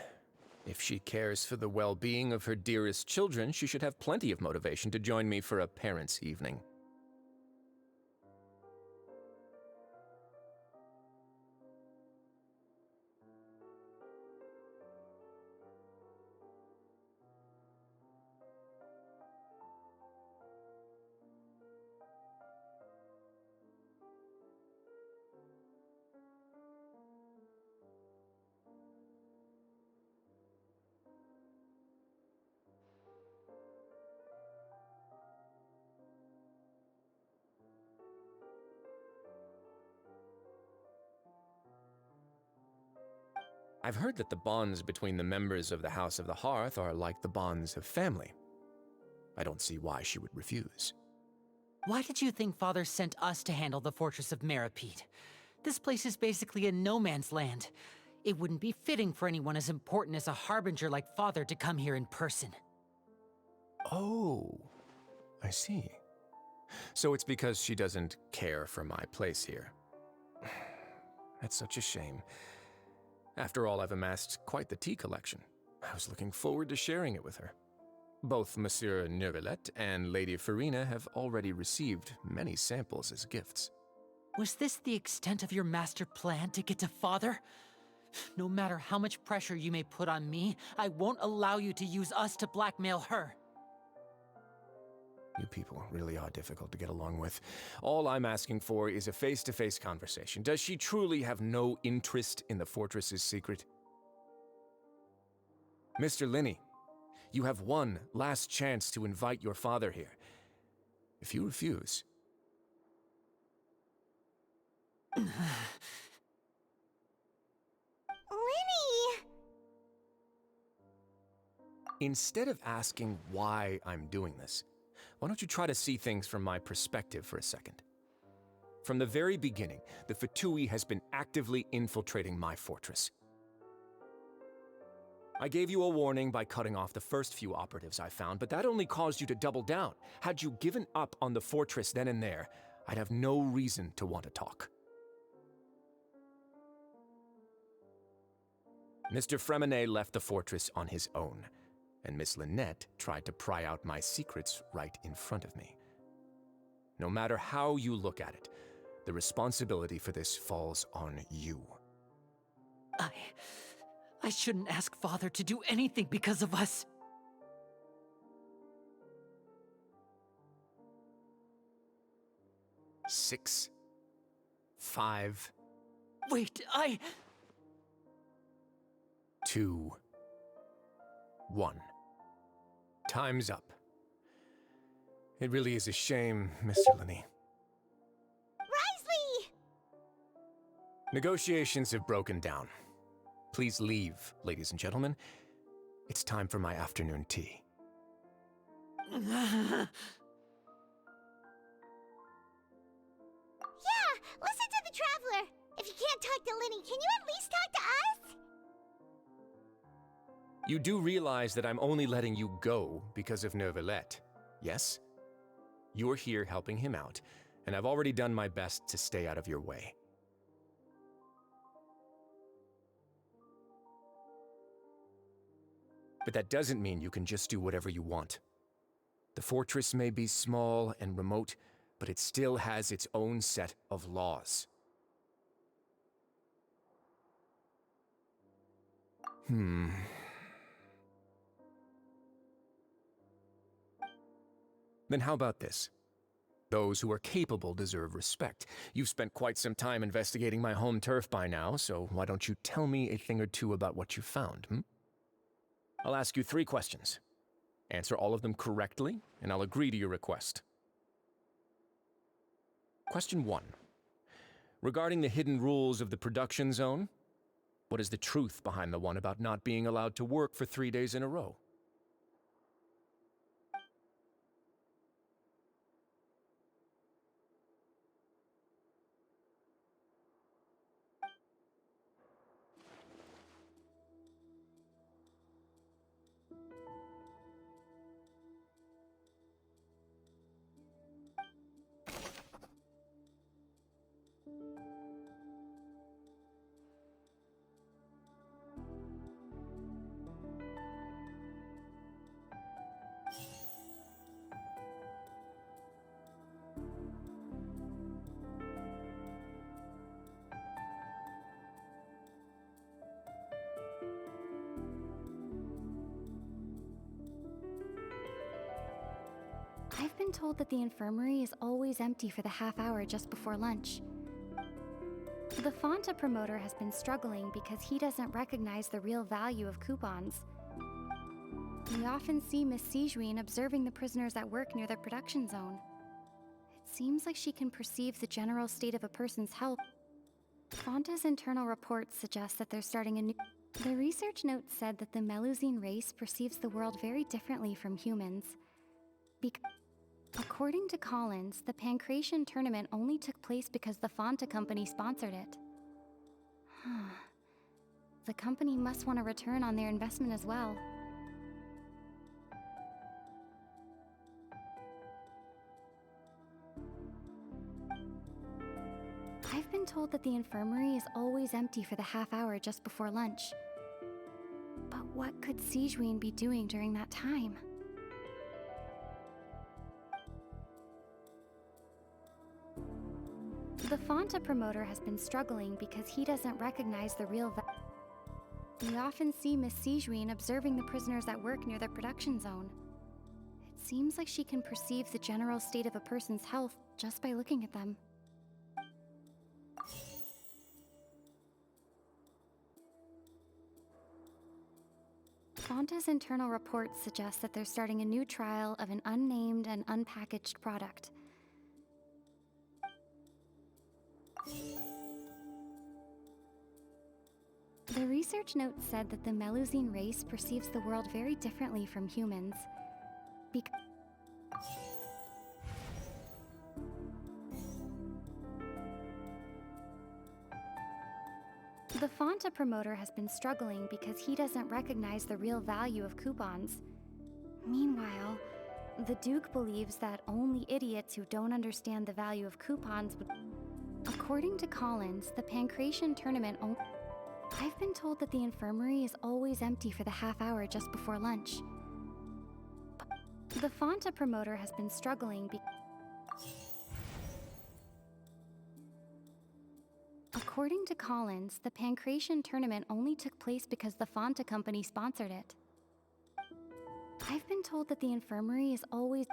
if she cares for the well-being of her dearest children, she should have plenty of motivation to join me for a parents' evening. I've heard that the bonds between the members of the House of the Hearth are like the bonds of family. I don't see why she would refuse. Why did you think Father sent us to handle the Fortress of Meripede? This place is basically a no man's land. It wouldn't be fitting for anyone as important as a harbinger like Father to come here in person. Oh, I see. So it's because she doesn't care for my place here. That's such a shame. After all, I've amassed quite the tea collection. I was looking forward to sharing it with her. Both Monsieur Neuvillette and Lady Farina have already received many samples as gifts. Was this the extent of your master plan to get to Father? No matter how much pressure you may put on me, I won't allow you to use us to blackmail her. You people really are difficult to get along with. All I'm asking for is a face-to-face conversation. Does she truly have no interest in the fortress's secret? Mr. Linney, you have one last chance to invite your father here. If you refuse... Linny! Instead of asking why I'm doing this, why don't you try to see things from my perspective for a second? From the very beginning, the Fatui has been actively infiltrating my fortress. I gave you a warning by cutting off the first few operatives I found, but that only caused you to double down. Had you given up on the fortress then and there, I'd have no reason to want to talk. Mr. Fremenet left the fortress on his own, and Miss Lynette tried to pry out my secrets right in front of me. No matter how you look at it, the responsibility for this falls on you. I shouldn't ask Father to do anything because of us. Six, 5... Wait, 2, 1. Time's up. It really is a shame, Mr. Linney. Risley! Negotiations have broken down. Please leave, ladies and gentlemen. It's time for my afternoon tea. Yeah, listen to the Traveler. If you can't talk to Linny, can you at least talk to us? You do realize that I'm only letting you go because of Neuvillette, yes? You're here helping him out, and I've already done my best to stay out of your way. But that doesn't mean you can just do whatever you want. The fortress may be small and remote, but it still has its own set of laws. Then how about this? Those who are capable deserve respect. You've spent quite some time investigating my home turf by now, so why don't you tell me a thing or two about what you found, hmm? I'll ask you 3 questions. Answer all of them correctly, and I'll agree to your request. Question 1. Regarding the hidden rules of the production zone, what is the truth behind the one about not being allowed to work for 3 days in a row? I've been told that the infirmary is always empty for the half hour just before lunch. The Fonta promoter has been struggling because he doesn't recognize the real value of coupons. We often see Miss Sijuin observing the prisoners at work near the production zone. It seems like she can perceive the general state of a person's health. Fonta's internal reports suggest that they're starting a new... The research note said that the Melusine race perceives the world very differently from humans. According to Collins, the Pancration tournament only took place because the Fonta company sponsored it. The company must want a return on their investment as well. I've been told that the infirmary is always empty for the half hour just before lunch. But what could Sijuin be doing during that time? The Fonta promoter has been struggling because he doesn't recognize the real value. We often see Miss Sijuin observing the prisoners at work near the production zone. It seems like she can perceive the general state of a person's health just by looking at them. Fonta's internal reports suggest that they're starting a new trial of an unnamed and unpackaged product. The research note said that the Melusine race perceives the world very differently from humans. The Fonta promoter has been struggling because he doesn't recognize the real value of coupons. Meanwhile, the Duke believes that only idiots who don't understand the value of coupons would... According to Collins, the Pancration tournament only... I've been told that the infirmary is always empty for the half hour just before lunch. The Fonta promoter has been struggling According to Collins, the Pancration tournament only took place because the Fonta company sponsored it. I've been told that the infirmary is always...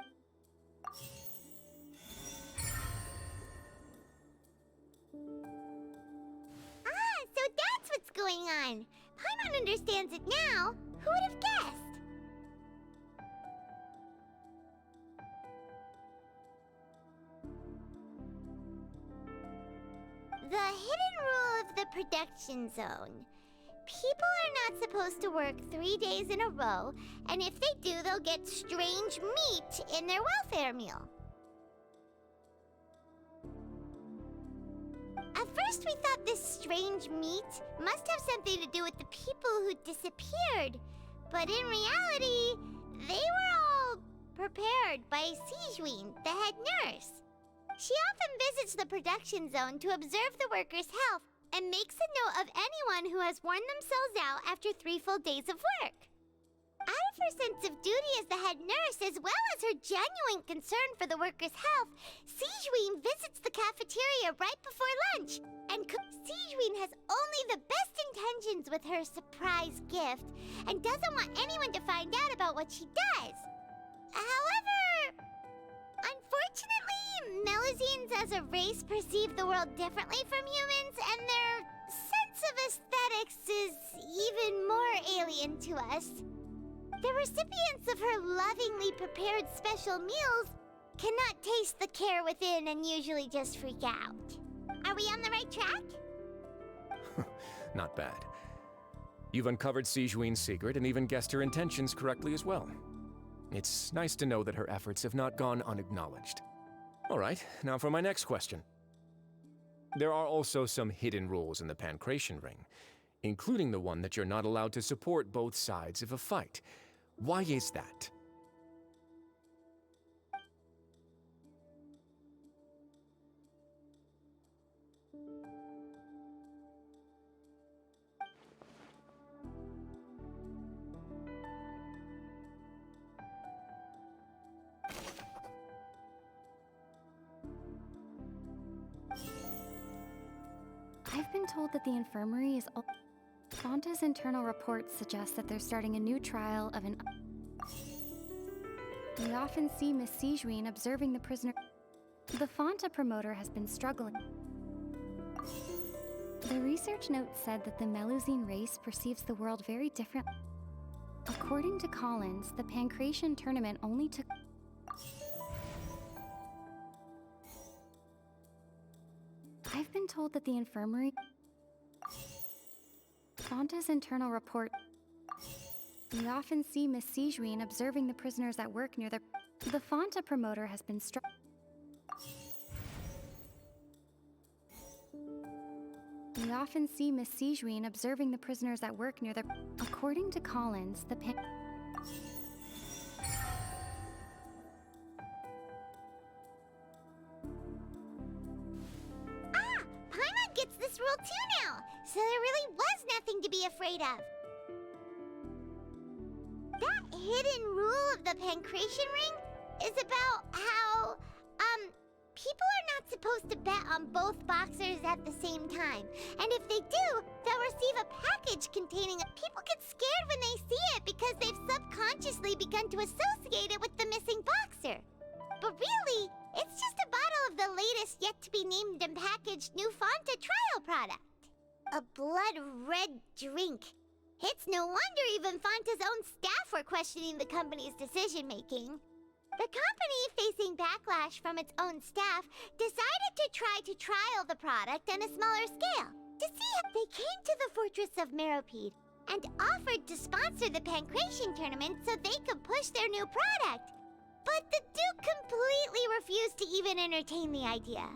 So that's what's going on. Paimon understands it now. Who would have guessed? The hidden rule of the production zone. People are not supposed to work 3 days in a row, and if they do, they'll get strange meat in their welfare meal. At first, we thought this strange meat must have something to do with the people who disappeared. But in reality, they were all prepared by Sijuin, the head nurse. She often visits the production zone to observe the workers' health and makes a note of anyone who has worn themselves out after 3 full days of work. Out of her sense of duty as the head nurse, as well as her genuine concern for the workers' health, Sijuin visits the cafeteria right before lunch, and Sijuin has only the best intentions with her surprise gift, and doesn't want anyone to find out about what she does. However, Unfortunately, Melusines as a race perceive the world differently from humans, and their sense of aesthetics is even more alien to us. The recipients of her lovingly prepared special meals cannot taste the care within and usually just freak out. Are we on the right track? Not bad. You've uncovered Sijuin's secret and even guessed her intentions correctly as well. It's nice to know that her efforts have not gone unacknowledged. All right, now for my next question. There are also some hidden rules in the Pancration Ring, including the one that you're not allowed to support both sides of a fight. Why is that? I've been told that the infirmary is Fonta's internal reports suggest that they're starting a new trial of an... We often see Miss Sijuin observing the prisoner... The Fonta promoter has been struggling. The research note said that the Melusine race perceives the world very differently. According to Collins, the Pancration tournament only took... I've been told that the infirmary... Fonta's internal report... We often see Miss Sijuin observing the prisoners at work near the... The Fonta promoter has been We often see Miss Sijuin observing the prisoners at work near the... According to Collins, the Paimon gets this rule too now, so there really was nothing to be afraid of. That hidden rule of the Pancration Ring is about how, people are not supposed to bet on both boxers at the same time. And if they do, they'll receive a package containing a... People get scared when they see it because they've subconsciously begun to associate it with the missing boxer. But really, it's just a bottle of the latest yet-to-be-named and packaged new Fonta trial product. A blood-red drink. It's no wonder even Fonta's own staff were questioning the company's decision-making. The company, facing backlash from its own staff, decided to try to trial the product on a smaller scale. To see if they came to the fortress of Meropide and offered to sponsor the Pancration tournament so they could push their new product. But the Duke completely refused to even entertain the idea.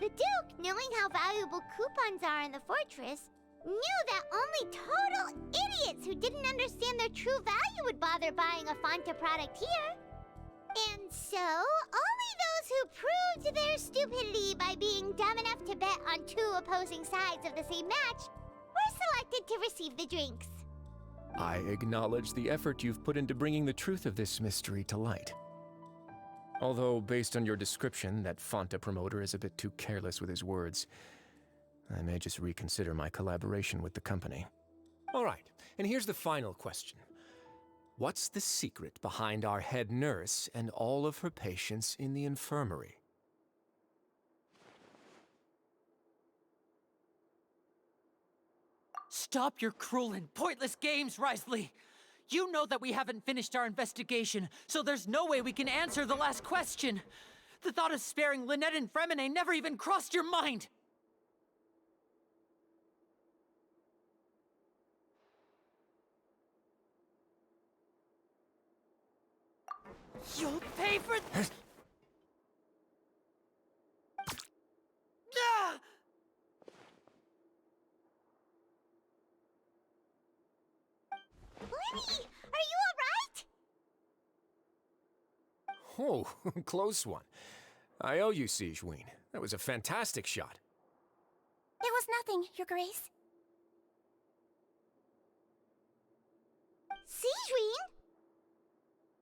The Duke, knowing how valuable coupons are in the fortress, knew that only total idiots who didn't understand their true value would bother buying a Fonta product here. And so, only those who proved their stupidity by being dumb enough to bet on two opposing sides of the same match were selected to receive the drinks. I acknowledge the effort you've put into bringing the truth of this mystery to light. Although, based on your description, that Fonta promoter is a bit too careless with his words, I may just reconsider my collaboration with the company. All right, and here's the final question. What's the secret behind our head nurse and all of her patients in the infirmary? Stop your cruel and pointless games, Risley! You know that we haven't finished our investigation, so there's no way we can answer the last question. The thought of sparing Lynette and Fremine never even crossed your mind! You'll pay for this! Ah! Lenny, are you alright? Oh, close one. I owe you, Sijuin. That was a fantastic shot. It was nothing, Your Grace. Sijuin?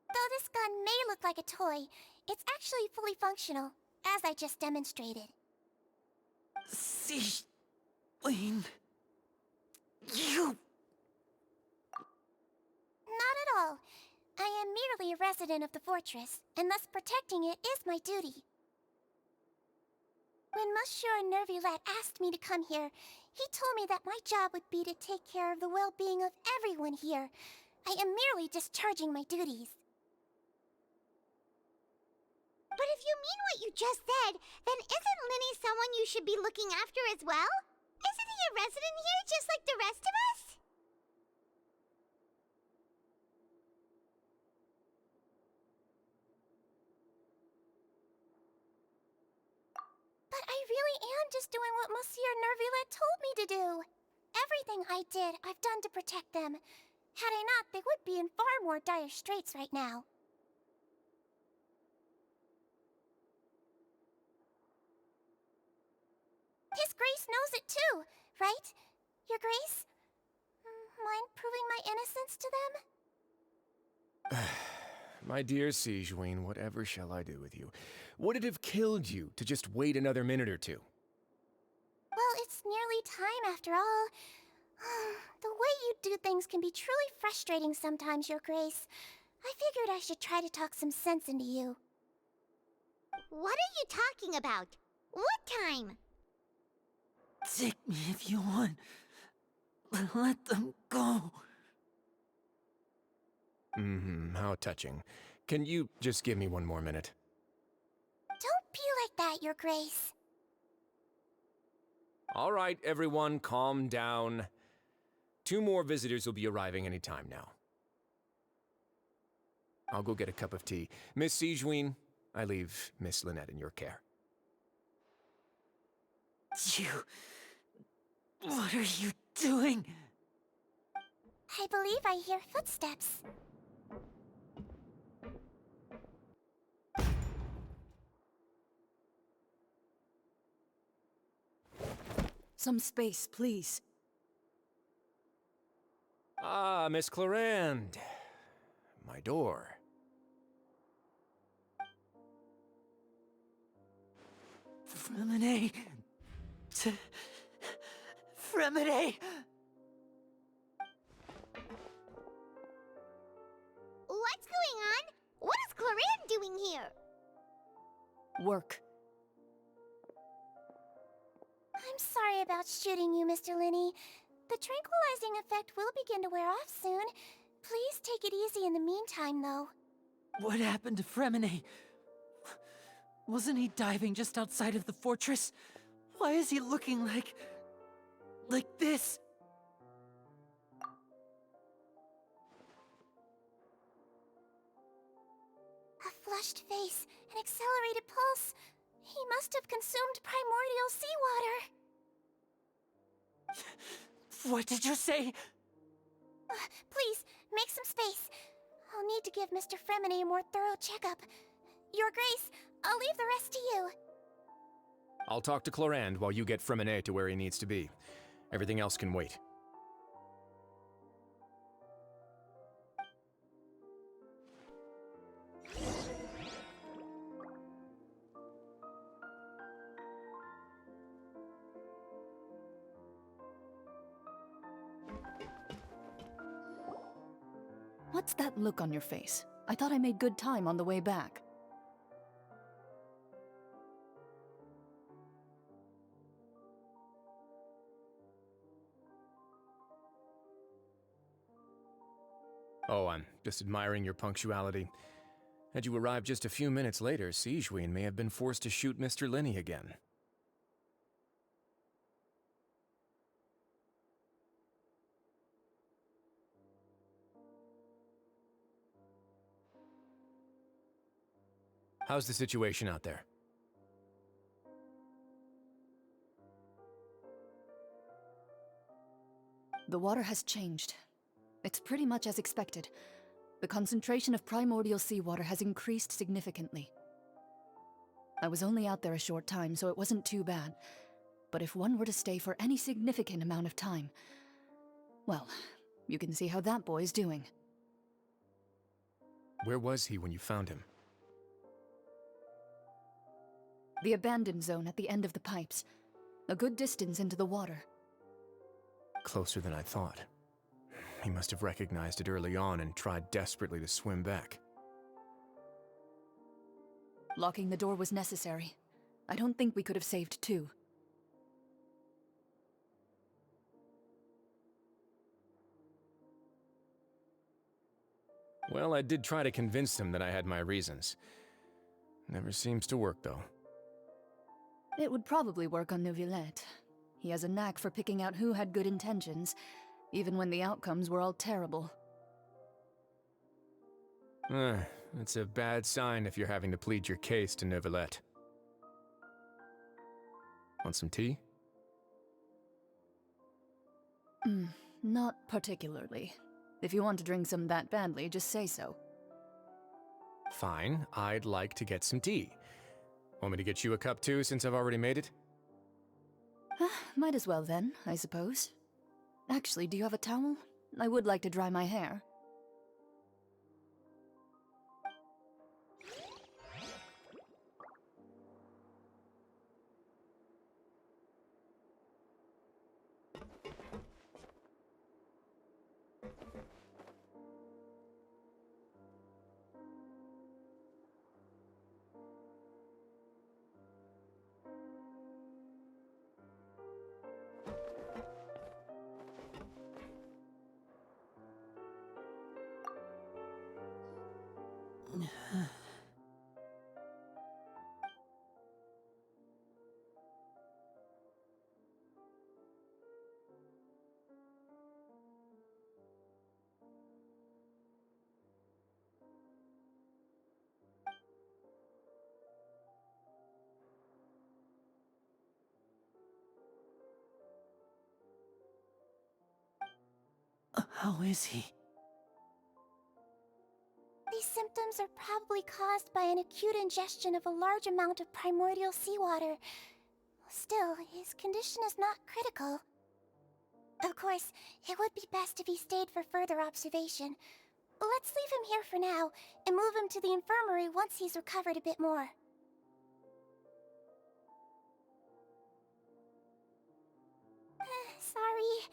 Though this gun may look like a toy, it's actually fully functional, as I just demonstrated. Sijuin... You... Not at all. I am merely a resident of the fortress, and thus protecting it is my duty. When Monsieur Nervulette asked me to come here, he told me that my job would be to take care of the well-being of everyone here. I am merely discharging my duties. But if you mean what you just said, then isn't Linny someone you should be looking after as well? Isn't he a resident here just like the rest of us? But I really am just doing what Monsieur Nervulette told me to do. Everything I did, I've done to protect them. Had I not, they would be in far more dire straits right now. His Grace knows it too, right? Your Grace? Mind proving my innocence to them? My dear Sigewinne, whatever shall I do with you? Would it have killed you to just wait another minute or two? Well, it's nearly time after all. The way you do things can be truly frustrating sometimes, Your Grace. I figured I should try to talk some sense into you. What are you talking about? What time? Take me if you want. Let them go. How touching. Can you just give me one more minute? Don't be like that, Your Grace. All right, everyone, calm down. 2 more visitors will be arriving any time now. I'll go get a cup of tea. Miss Sigewinne, I leave Miss Lynette in your care. You... What are you doing? I believe I hear footsteps. Some space, please. Ah, Miss Clarande. My door. Fremine... Fremine... What's going on? What is Clarande doing here? Work. I'm sorry about shooting you, Mr. Linny. The tranquilizing effect will begin to wear off soon. Please take it easy in the meantime, though. What happened to Fremine? Wasn't he diving just outside of the fortress? Why is he looking like this? A flushed face, an accelerated pulse. He must have consumed primordial seawater. What did you say? Please, make some space. I'll need to give Mr. Fremine a more thorough checkup. Your Grace, I'll leave the rest to you. I'll talk to Clarande while you get Fremine to where he needs to be. Everything else can wait. What's that look on your face? I thought I made good time on the way back. Oh, I'm just admiring your punctuality. Had you arrived just a few minutes later, Sigewinne may have been forced to shoot Mr. Linny again. How's the situation out there? The water has changed. It's pretty much as expected. The concentration of primordial seawater has increased significantly. I was only out there a short time, so it wasn't too bad. But if one were to stay for any significant amount of time, well, you can see how that boy's doing. Where was he when you found him? The abandoned zone at the end of the pipes. A good distance into the water. Closer than I thought. He must have recognized it early on and tried desperately to swim back. Locking the door was necessary. I don't think we could have saved two. Well, I did try to convince him that I had my reasons. Never seems to work, though. It would probably work on Neuvillette. He has a knack for picking out who had good intentions, even when the outcomes were all terrible. It's a bad sign if you're having to plead your case to Neuvillette. Want some tea? Not particularly. If you want to drink some that badly, just say so. Fine, I'd like to get some tea. Want me to get you a cup too, since I've already made it? Might as well then, I suppose. Actually, do you have a towel? I would like to dry my hair. How is he? These symptoms are probably caused by an acute ingestion of a large amount of primordial seawater. Still, his condition is not critical. Of course, it would be best if he stayed for further observation. Let's leave him here for now, and move him to the infirmary once he's recovered a bit more. Sorry.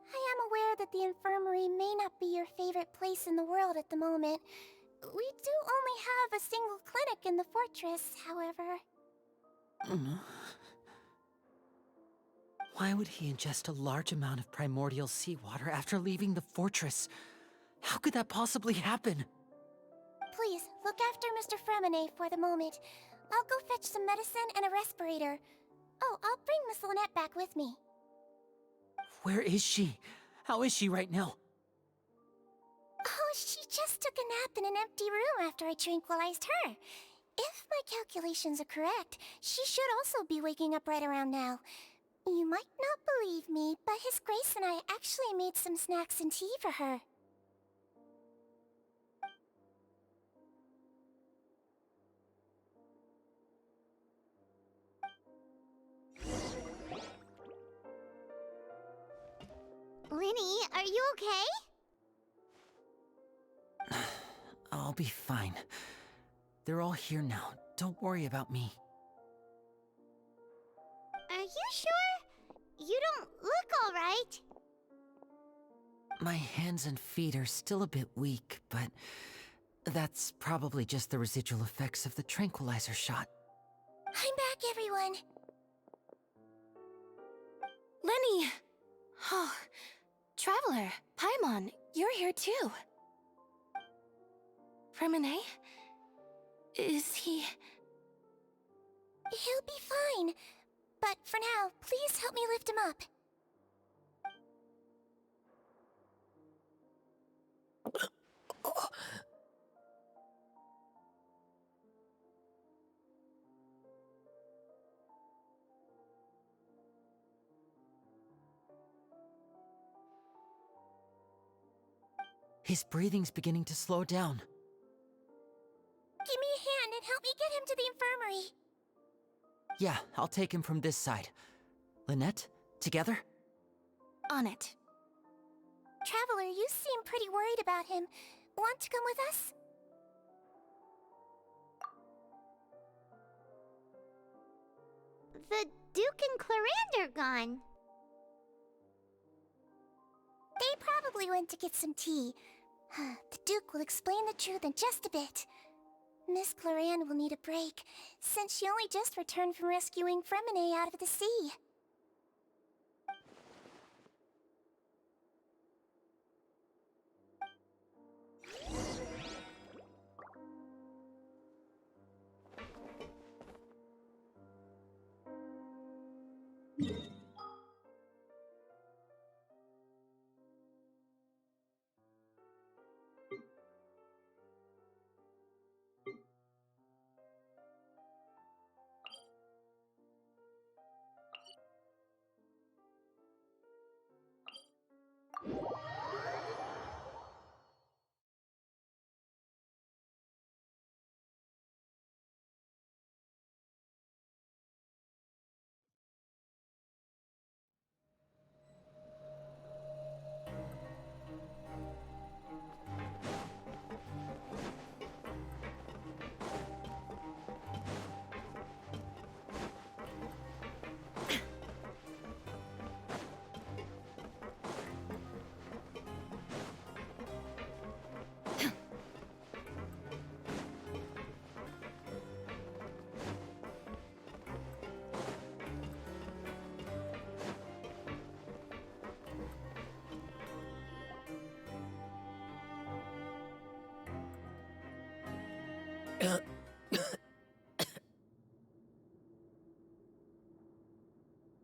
I am aware that the infirmary may not be your favorite place in the world at the moment. We do only have a single clinic in the fortress, however. Why would he ingest a large amount of primordial seawater after leaving the fortress? How could that possibly happen? Please, look after Mr. Fremine for the moment. I'll go fetch some medicine and a respirator. Oh, I'll bring Miss Lynette back with me. Where is she? How is she right now? Oh, she just took a nap in an empty room after I tranquilized her. If my calculations are correct, she should also be waking up right around now. You might not believe me, but His Grace and I actually made some snacks and tea for her. Linny, are you okay? I'll be fine. They're all here now. Don't worry about me. Are you sure? You don't look alright. My hands and feet are still a bit weak, but that's probably just the residual effects of the tranquilizer shot. I'm back, everyone. Lenny! Oh, Traveler, Paimon, you're here too. Fremine? Is he... He'll be fine. But for now, please help me lift him up. His breathing's beginning to slow down. Give me a hand and help me get him to the infirmary. Yeah, I'll take him from this side. Lynette, together? On it. Traveler, you seem pretty worried about him. Want to come with us? The Duke and Clarande are gone. They probably probably went to get some tea. The Duke will explain the truth in just a bit. Miss Cloran will need a break, since she only just returned from rescuing Fremine out of the sea.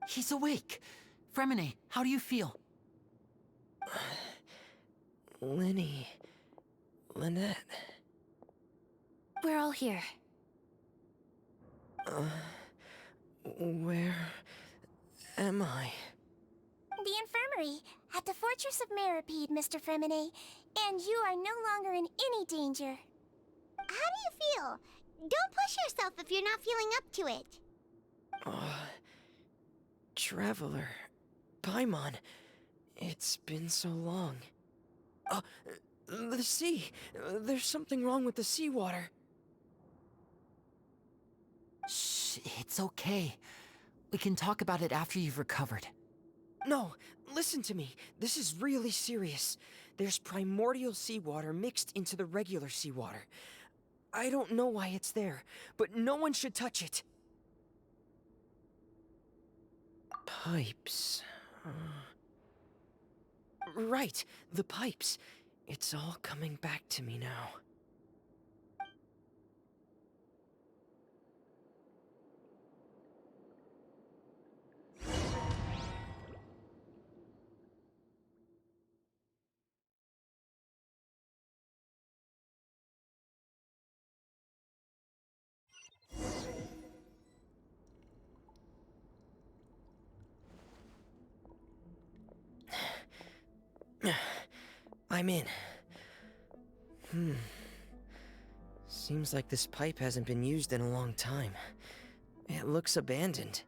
He's awake. Fremine, how do you feel? Lynette. We're all here. Where am I? The infirmary, at the Fortress of Meripede, Mr. Fremine, and you are no longer in any danger. How do you feel? Don't push yourself if you're not feeling up to it. Traveler. Paimon. It's been so long. The sea. There's something wrong with the seawater. Shh, it's okay. We can talk about it after you've recovered. No, listen to me. This is really serious. There's primordial seawater mixed into the regular seawater. I don't know why it's there, but no one should touch it. Pipes. Right, the pipes. It's all coming back to me now. I'm in. Seems like this pipe hasn't been used in a long time. It looks abandoned.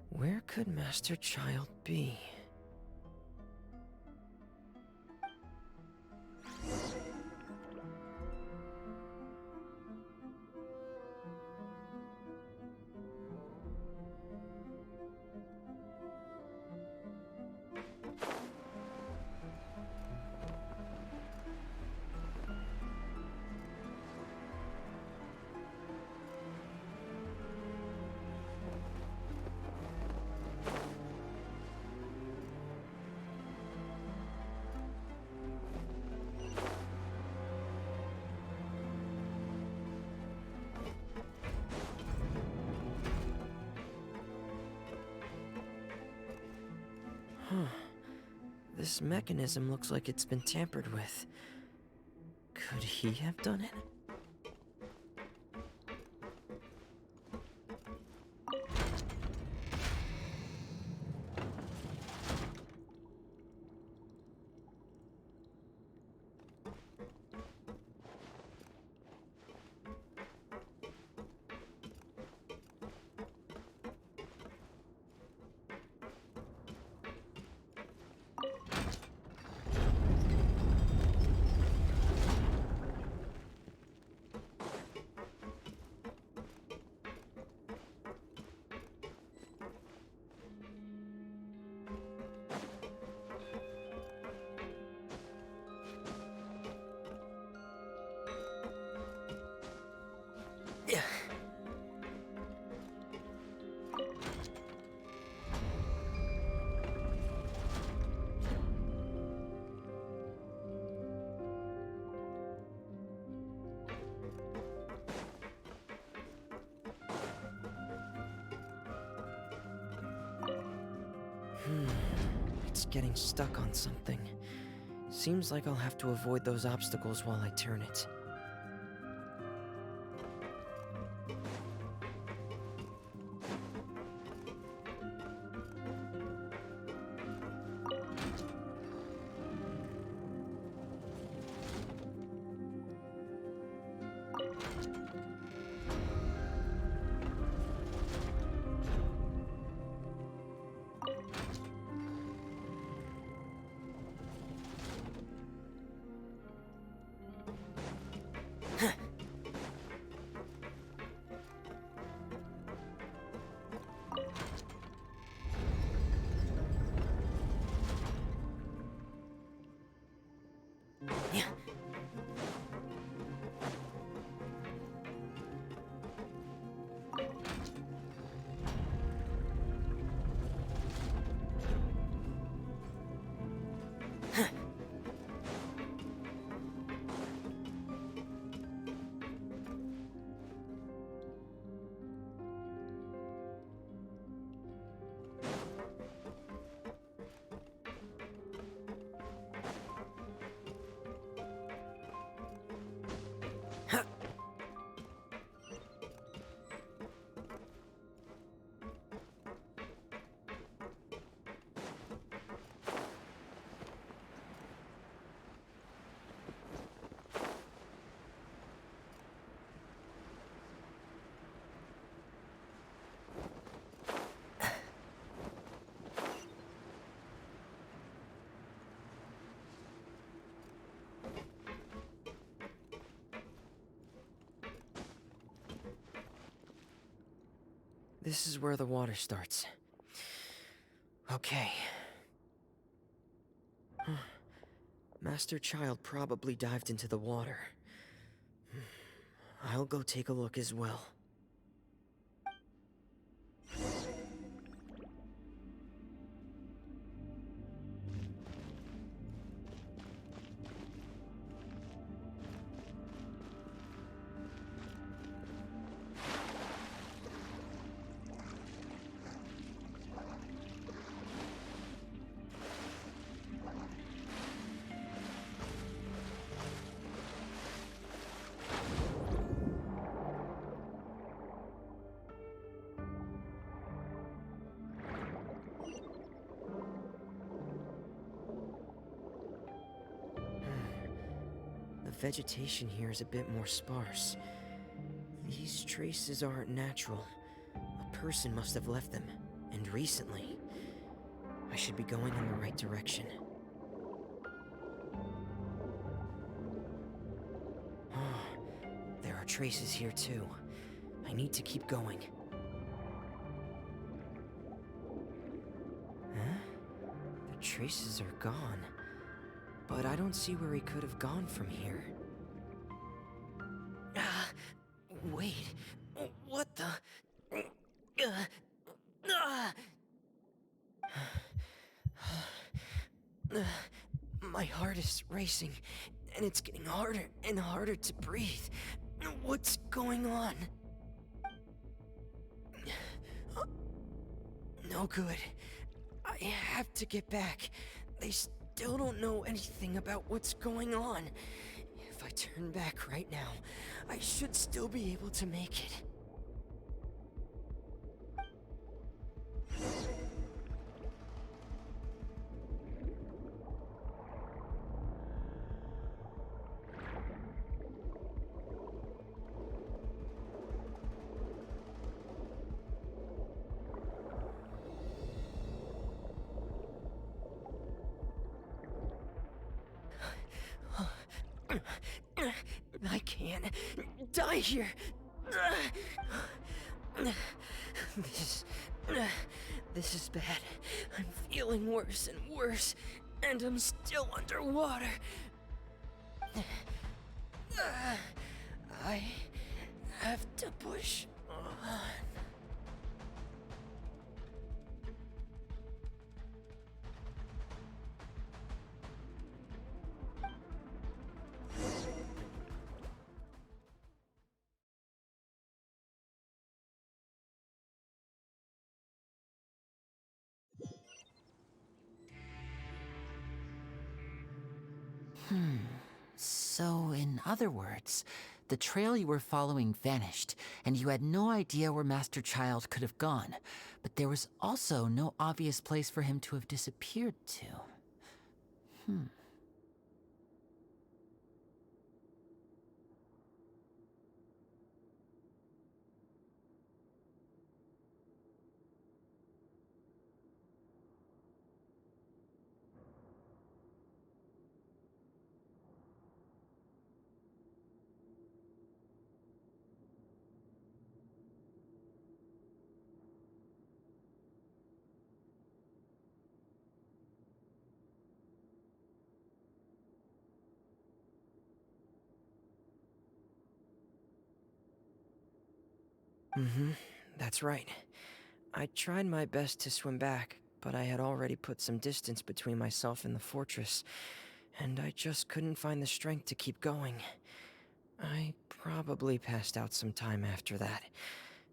Where could Master Child be? This mechanism looks like it's been tampered with. Could he have done it? it's getting stuck on something. Seems like I'll have to avoid those obstacles while I turn it. This is where the water starts. Okay. Master Child probably dived into the water. I'll go take a look as well. The vegetation here is a bit more sparse. These traces aren't natural. A person must have left them, and recently. I should be going in the right direction. There are traces here too. I need to keep going. Huh? The traces are gone. But I don't see where he could have gone from here. Wait. What the... My heart is racing, and it's getting harder and harder to breathe. What's going on? No good. I have to get back. They still don't know anything about what's going on. If I turn back right now, I should still be able to make it. I can't die here. This is bad. I'm feeling worse and worse, and I'm still underwater. I have to push on. So, in other words, the trail you were following vanished, and you had no idea where Master Child could have gone. But there was also no obvious place for him to have disappeared to. That's right. I tried my best to swim back, but I had already put some distance between myself and the fortress, and I just couldn't find the strength to keep going. I probably passed out some time after that,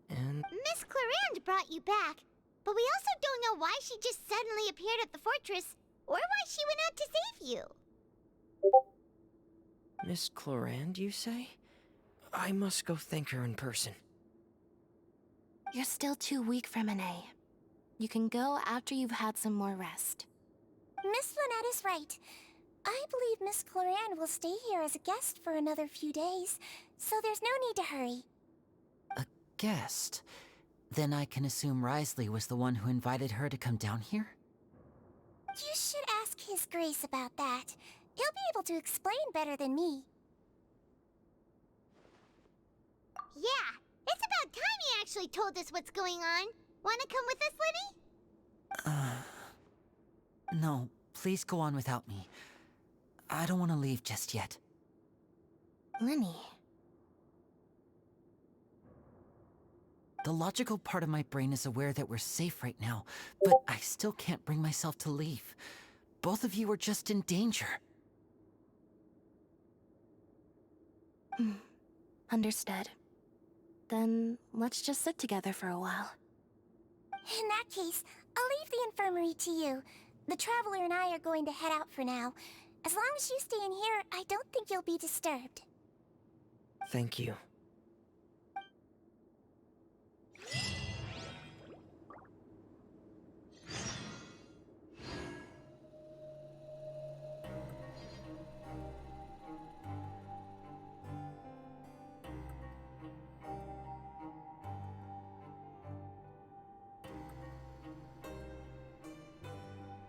and... Miss Clarande brought you back, but we also don't know why she just suddenly appeared at the fortress, or why she went out to save you. Miss Clarande, you say? I must go thank her in person. You're still too weak for Monet. You can go after you've had some more rest. Miss Lynette is right. I believe Miss Clarande will stay here as a guest for another few days, so there's no need to hurry. A guest? Then I can assume Risley was the one who invited her to come down here? You should ask His Grace about that. He'll be able to explain better than me. Yeah, it's about time he actually told us what's going on. Wanna come with us, Lenny? No, please go on without me. I don't want to leave just yet. Lenny. The logical part of my brain is aware that we're safe right now, but I still can't bring myself to leave. Both of you are just in danger. Understood. Then let's just sit together for a while. In that case, I'll leave the infirmary to you. The Traveler and I are going to head out for now. As long as you stay in here, I don't think you'll be disturbed. Thank you.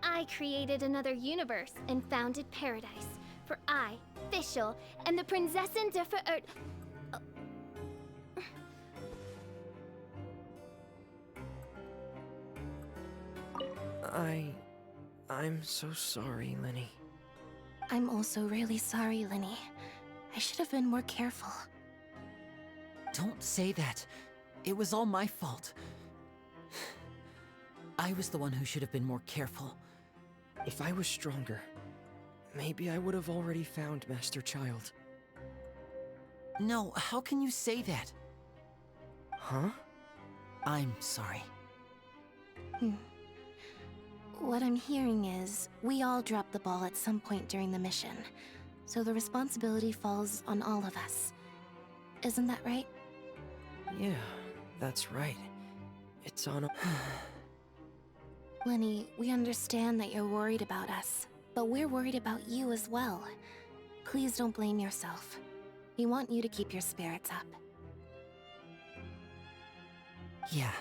I created another universe and founded paradise. For I, Fischl, and the Prinzessin der Verirrt... I'm so sorry, Lenny. I'm also really sorry, Lenny. I should have been more careful. Don't say that. It was all my fault. I was the one who should have been more careful. If I was stronger, maybe I would have already found Master Child. No, how can you say that? Huh? I'm sorry. What I'm hearing is, we all dropped the ball at some point during the mission, so the responsibility falls on all of us. Isn't that right? Yeah, that's right. It's on Lenny, we understand that you're worried about us, but we're worried about you as well. Please don't blame yourself. We want you to keep your spirits up. Yeah.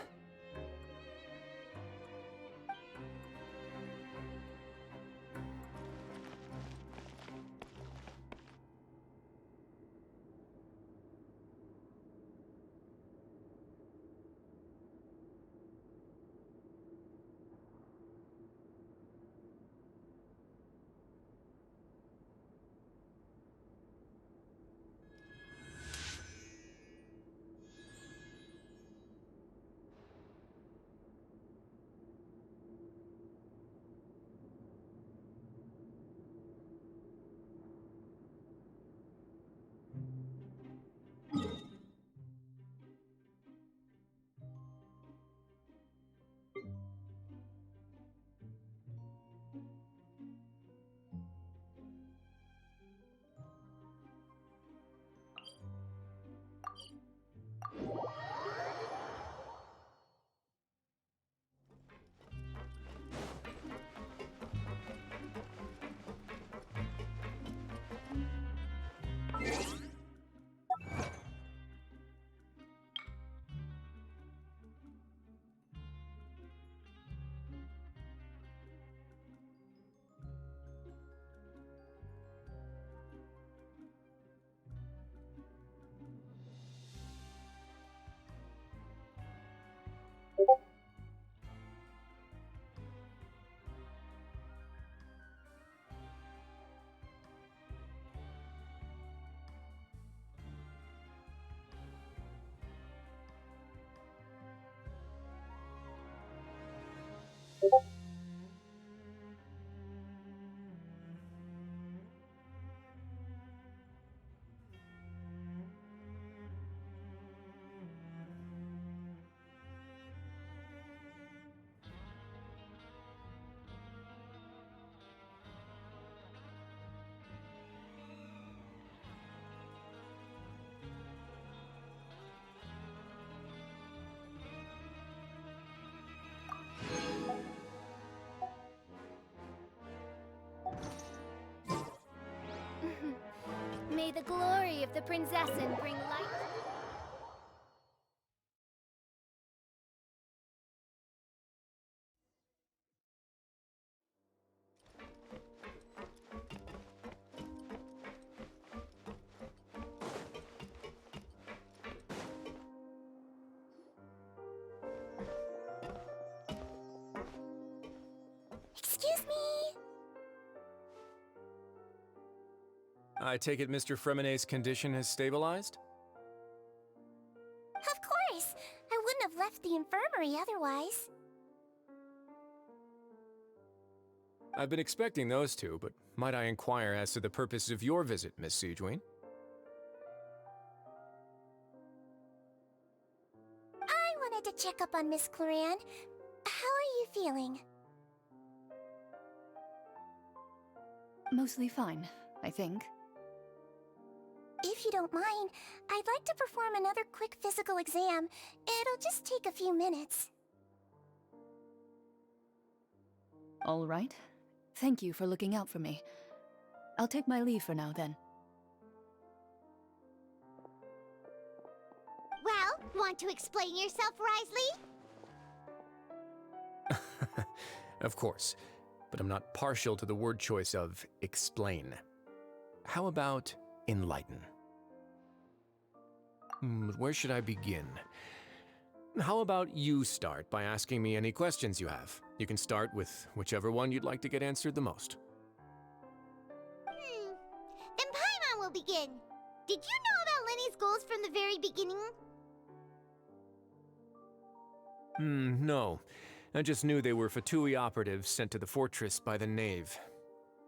May the glory of the Prinzessin bring light. Excuse me. I take it Mr. Fremonet's condition has stabilized? Of course. I wouldn't have left the infirmary otherwise. I've been expecting those two, but might I inquire as to the purpose of your visit, Miss Siegewien? I wanted to check up on Miss Cloran. How are you feeling? Mostly fine, I think. If you don't mind, I'd like to perform another quick physical exam. It'll just take a few minutes. All right. Thank you for looking out for me. I'll take my leave for now, then. Well, want to explain yourself, Risley? Of course, but I'm not partial to the word choice of explain. How about enlighten? Where should I begin? How about you start by asking me any questions you have? You can start with whichever one you'd like to get answered the most. Then Paimon will begin. Did you know about Lenny's goals from the very beginning? No. I just knew they were Fatui operatives sent to the fortress by the Knave.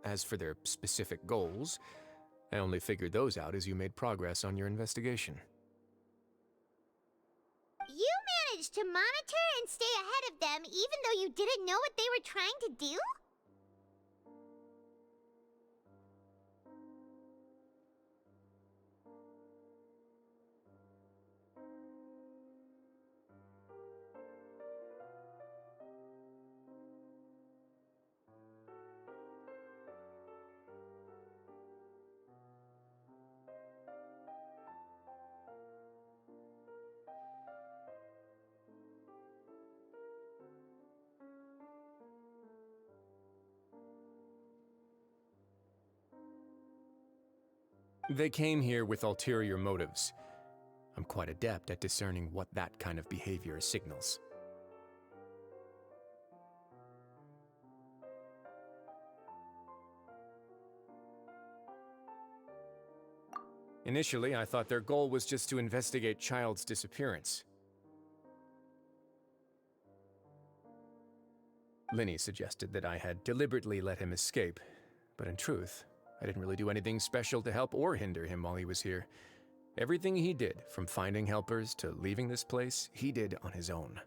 As for their specific goals, I only figured those out as you made progress on your investigation. You managed to monitor and stay ahead of them even though you didn't know what they were trying to do? They came here with ulterior motives. I'm quite adept at discerning what that kind of behavior signals. Initially, I thought their goal was just to investigate Child's disappearance. Linny suggested that I had deliberately let him escape, but in truth, I didn't really do anything special to help or hinder him while he was here. Everything he did, from finding helpers to leaving this place, he did on his own.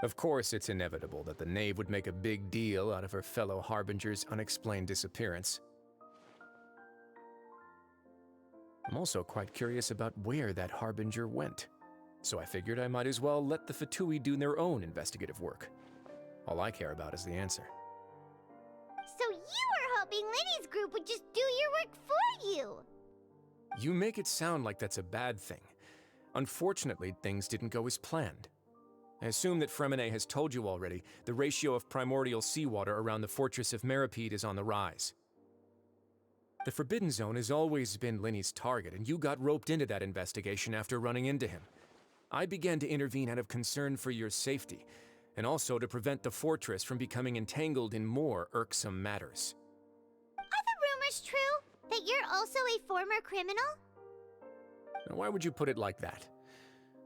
Of course, it's inevitable that the Knave would make a big deal out of her fellow Harbinger's unexplained disappearance. I'm also quite curious about where that Harbinger went, so I figured I might as well let the Fatui do their own investigative work. All I care about is the answer. So you were hoping Lenny's group would just do your work for you! You make it sound like that's a bad thing. Unfortunately, things didn't go as planned. I assume that Fremonet has told you already, the ratio of primordial seawater around the fortress of Meripede is on the rise. The Forbidden Zone has always been Lenny's target, and you got roped into that investigation after running into him. I began to intervene out of concern for your safety, and also to prevent the fortress from becoming entangled in more irksome matters. Are the rumors true? That you're also a former criminal? Now, why would you put it like that?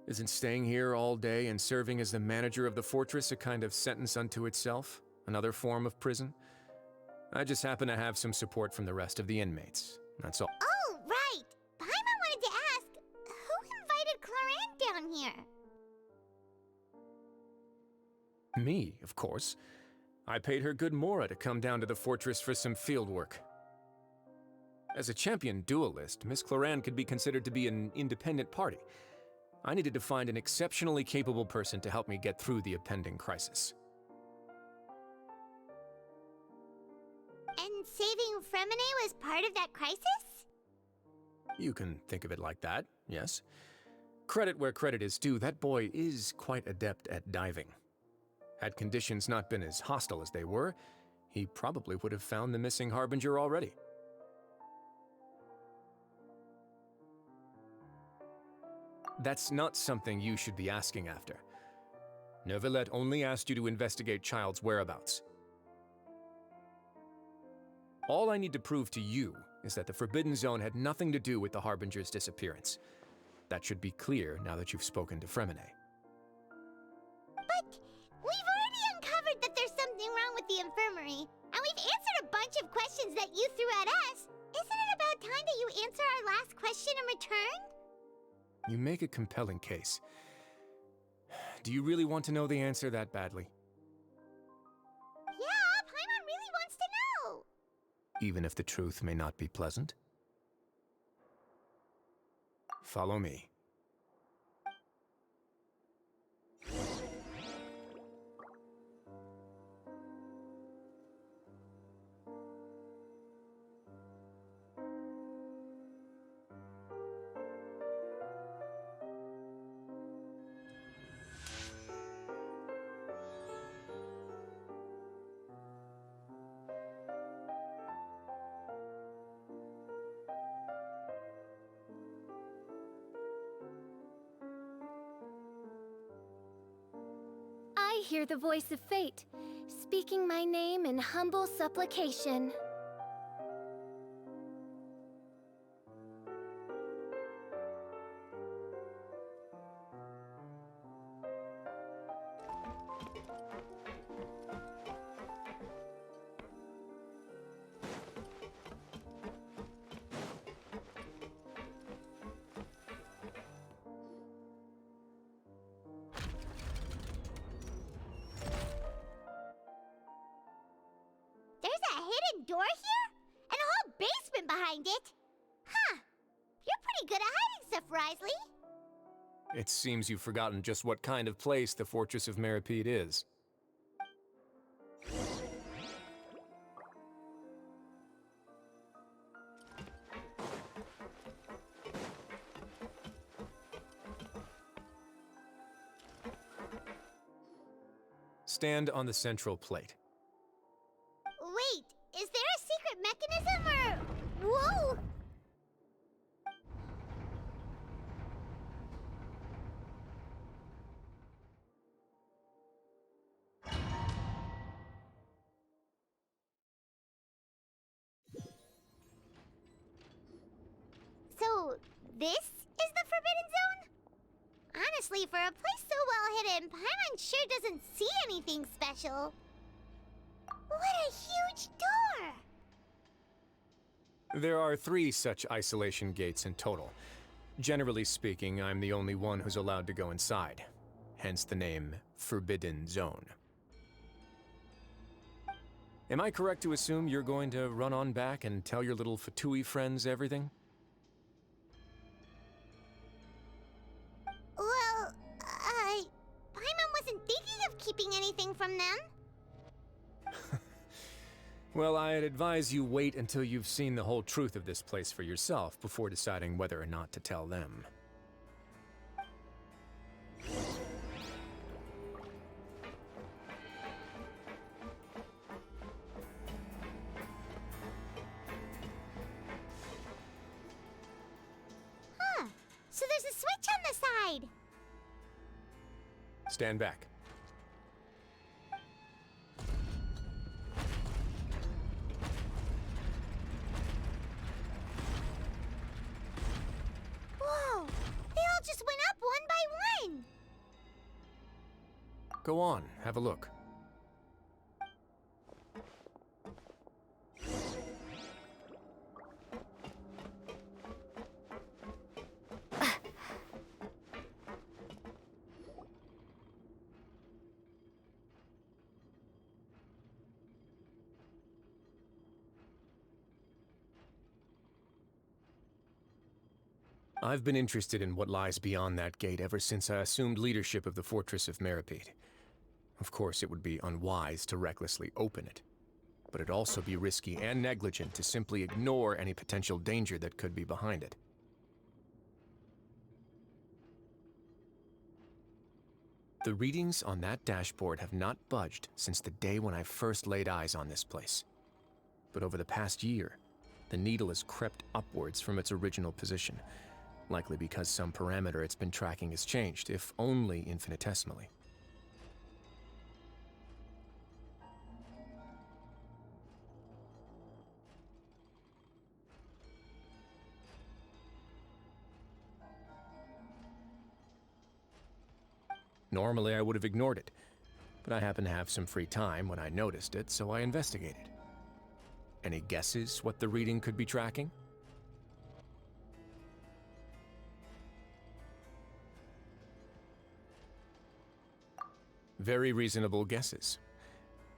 Isn't staying here all day and serving as the manager of the fortress a kind of sentence unto itself? Another form of prison? I just happen to have some support from the rest of the inmates. That's all. Oh, right! Paimon wanted to ask, who invited Cloran down here? Me, of course. I paid her good mora to come down to the fortress for some field work. As a champion duelist, Miss Cloran could be considered to be an independent party. I needed to find an exceptionally capable person to help me get through the impending crisis. And saving Fremine was part of that crisis? You can think of it like that, yes. Credit where credit is due, that boy is quite adept at diving. Had conditions not been as hostile as they were, he probably would have found the missing Harbinger already. That's not something you should be asking after. Neuvillette only asked you to investigate Child's whereabouts. All I need to prove to you is that the Forbidden Zone had nothing to do with the Harbinger's disappearance. That should be clear now that you've spoken to Fremine. But we've already uncovered that there's something wrong with the infirmary, and we've answered a bunch of questions that you threw at us. Isn't it about time that you answer our last question in return? You make a compelling case. Do you really want to know the answer that badly? Yeah, Paimon really wants to know! Even if the truth may not be pleasant? Follow me. I hear the voice of fate, speaking my name in humble supplication. There's a hidden door here? And a whole basement behind it? Huh. You're pretty good at hiding stuff, Risley. It seems you've forgotten just what kind of place the Fortress of Meripede is. Stand on the central plate. Wait, is there a secret mechanism or... Whoa! So, this is the Forbidden Zone? Honestly, for a place so well hidden, Paimon sure doesn't see anything special. What a huge door! There are 3 such isolation gates in total. Generally speaking, I'm the only one who's allowed to go inside. Hence the name Forbidden Zone. Am I correct to assume you're going to run on back and tell your little Fatui friends everything? Well, Paimon wasn't thinking of keeping anything from them. Well, I'd advise you wait until you've seen the whole truth of this place for yourself before deciding whether or not to tell them. Huh. So there's a switch on the side. Stand back. Whoa! They all just went up one by one! Go on, have a look. I've been interested in what lies beyond that gate ever since I assumed leadership of the Fortress of Meripede. Of course, it would be unwise to recklessly open it. but it'd also be risky and negligent to simply ignore any potential danger that could be behind it. The readings on that dashboard have not budged since the day when I first laid eyes on this place. But over the past year, the needle has crept upwards from its original position, likely because some parameter it's been tracking has changed, if only infinitesimally. Normally, I would have ignored it, but I happened to have some free time when I noticed it, so I investigated. Any guesses what the reading could be tracking? Very reasonable guesses.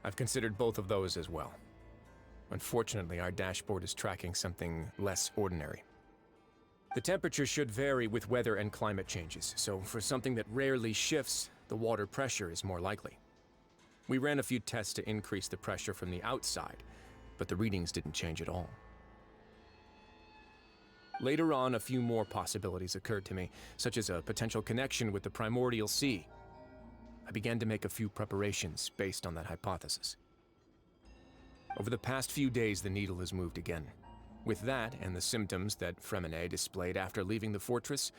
I've considered both of those as well. Unfortunately, our dashboard is tracking something less ordinary. The temperature should vary with weather and climate changes, so for something that rarely shifts, the water pressure is more likely. We ran a few tests to increase the pressure from the outside, but the readings didn't change at all. Later on, a few more possibilities occurred to me, such as a potential connection with the primordial sea. I began to make a few preparations based on that hypothesis. Over the past few days, the needle has moved again. With that, and the symptoms that Fremine displayed after leaving the fortress,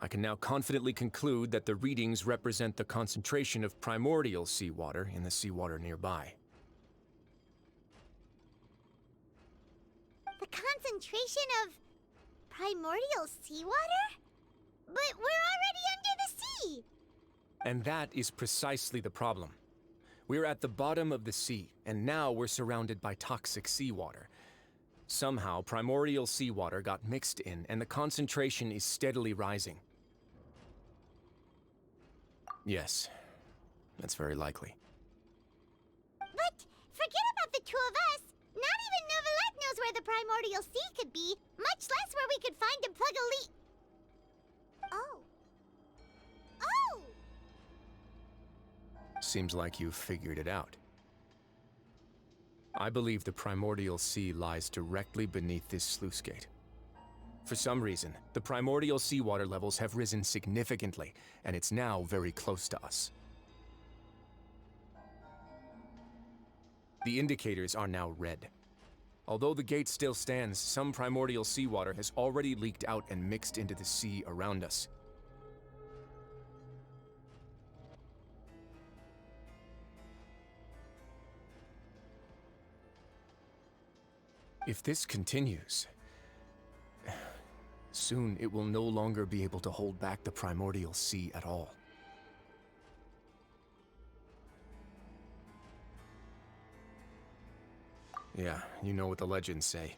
I can now confidently conclude that the readings represent the concentration of primordial seawater in the seawater nearby. The concentration of primordial seawater? But we're already under the sea! And that is precisely the problem. We're at the bottom of the sea, and now we're surrounded by toxic seawater. Somehow, primordial seawater got mixed in, and the concentration is steadily rising. Yes, that's very likely. But forget about the two of us! Not even Novelette knows where the primordial sea could be, much less where we could find and plug a leak. Oh. Oh! Seems like you've figured it out. I believe the primordial sea lies directly beneath this sluice gate. For some reason, the primordial seawater levels have risen significantly, and it's now very close to us. The indicators are now red. Although the gate still stands, some primordial seawater has already leaked out and mixed into the sea around us. If this continues, soon it will no longer be able to hold back the primordial sea at all. Yeah, you know what the legends say.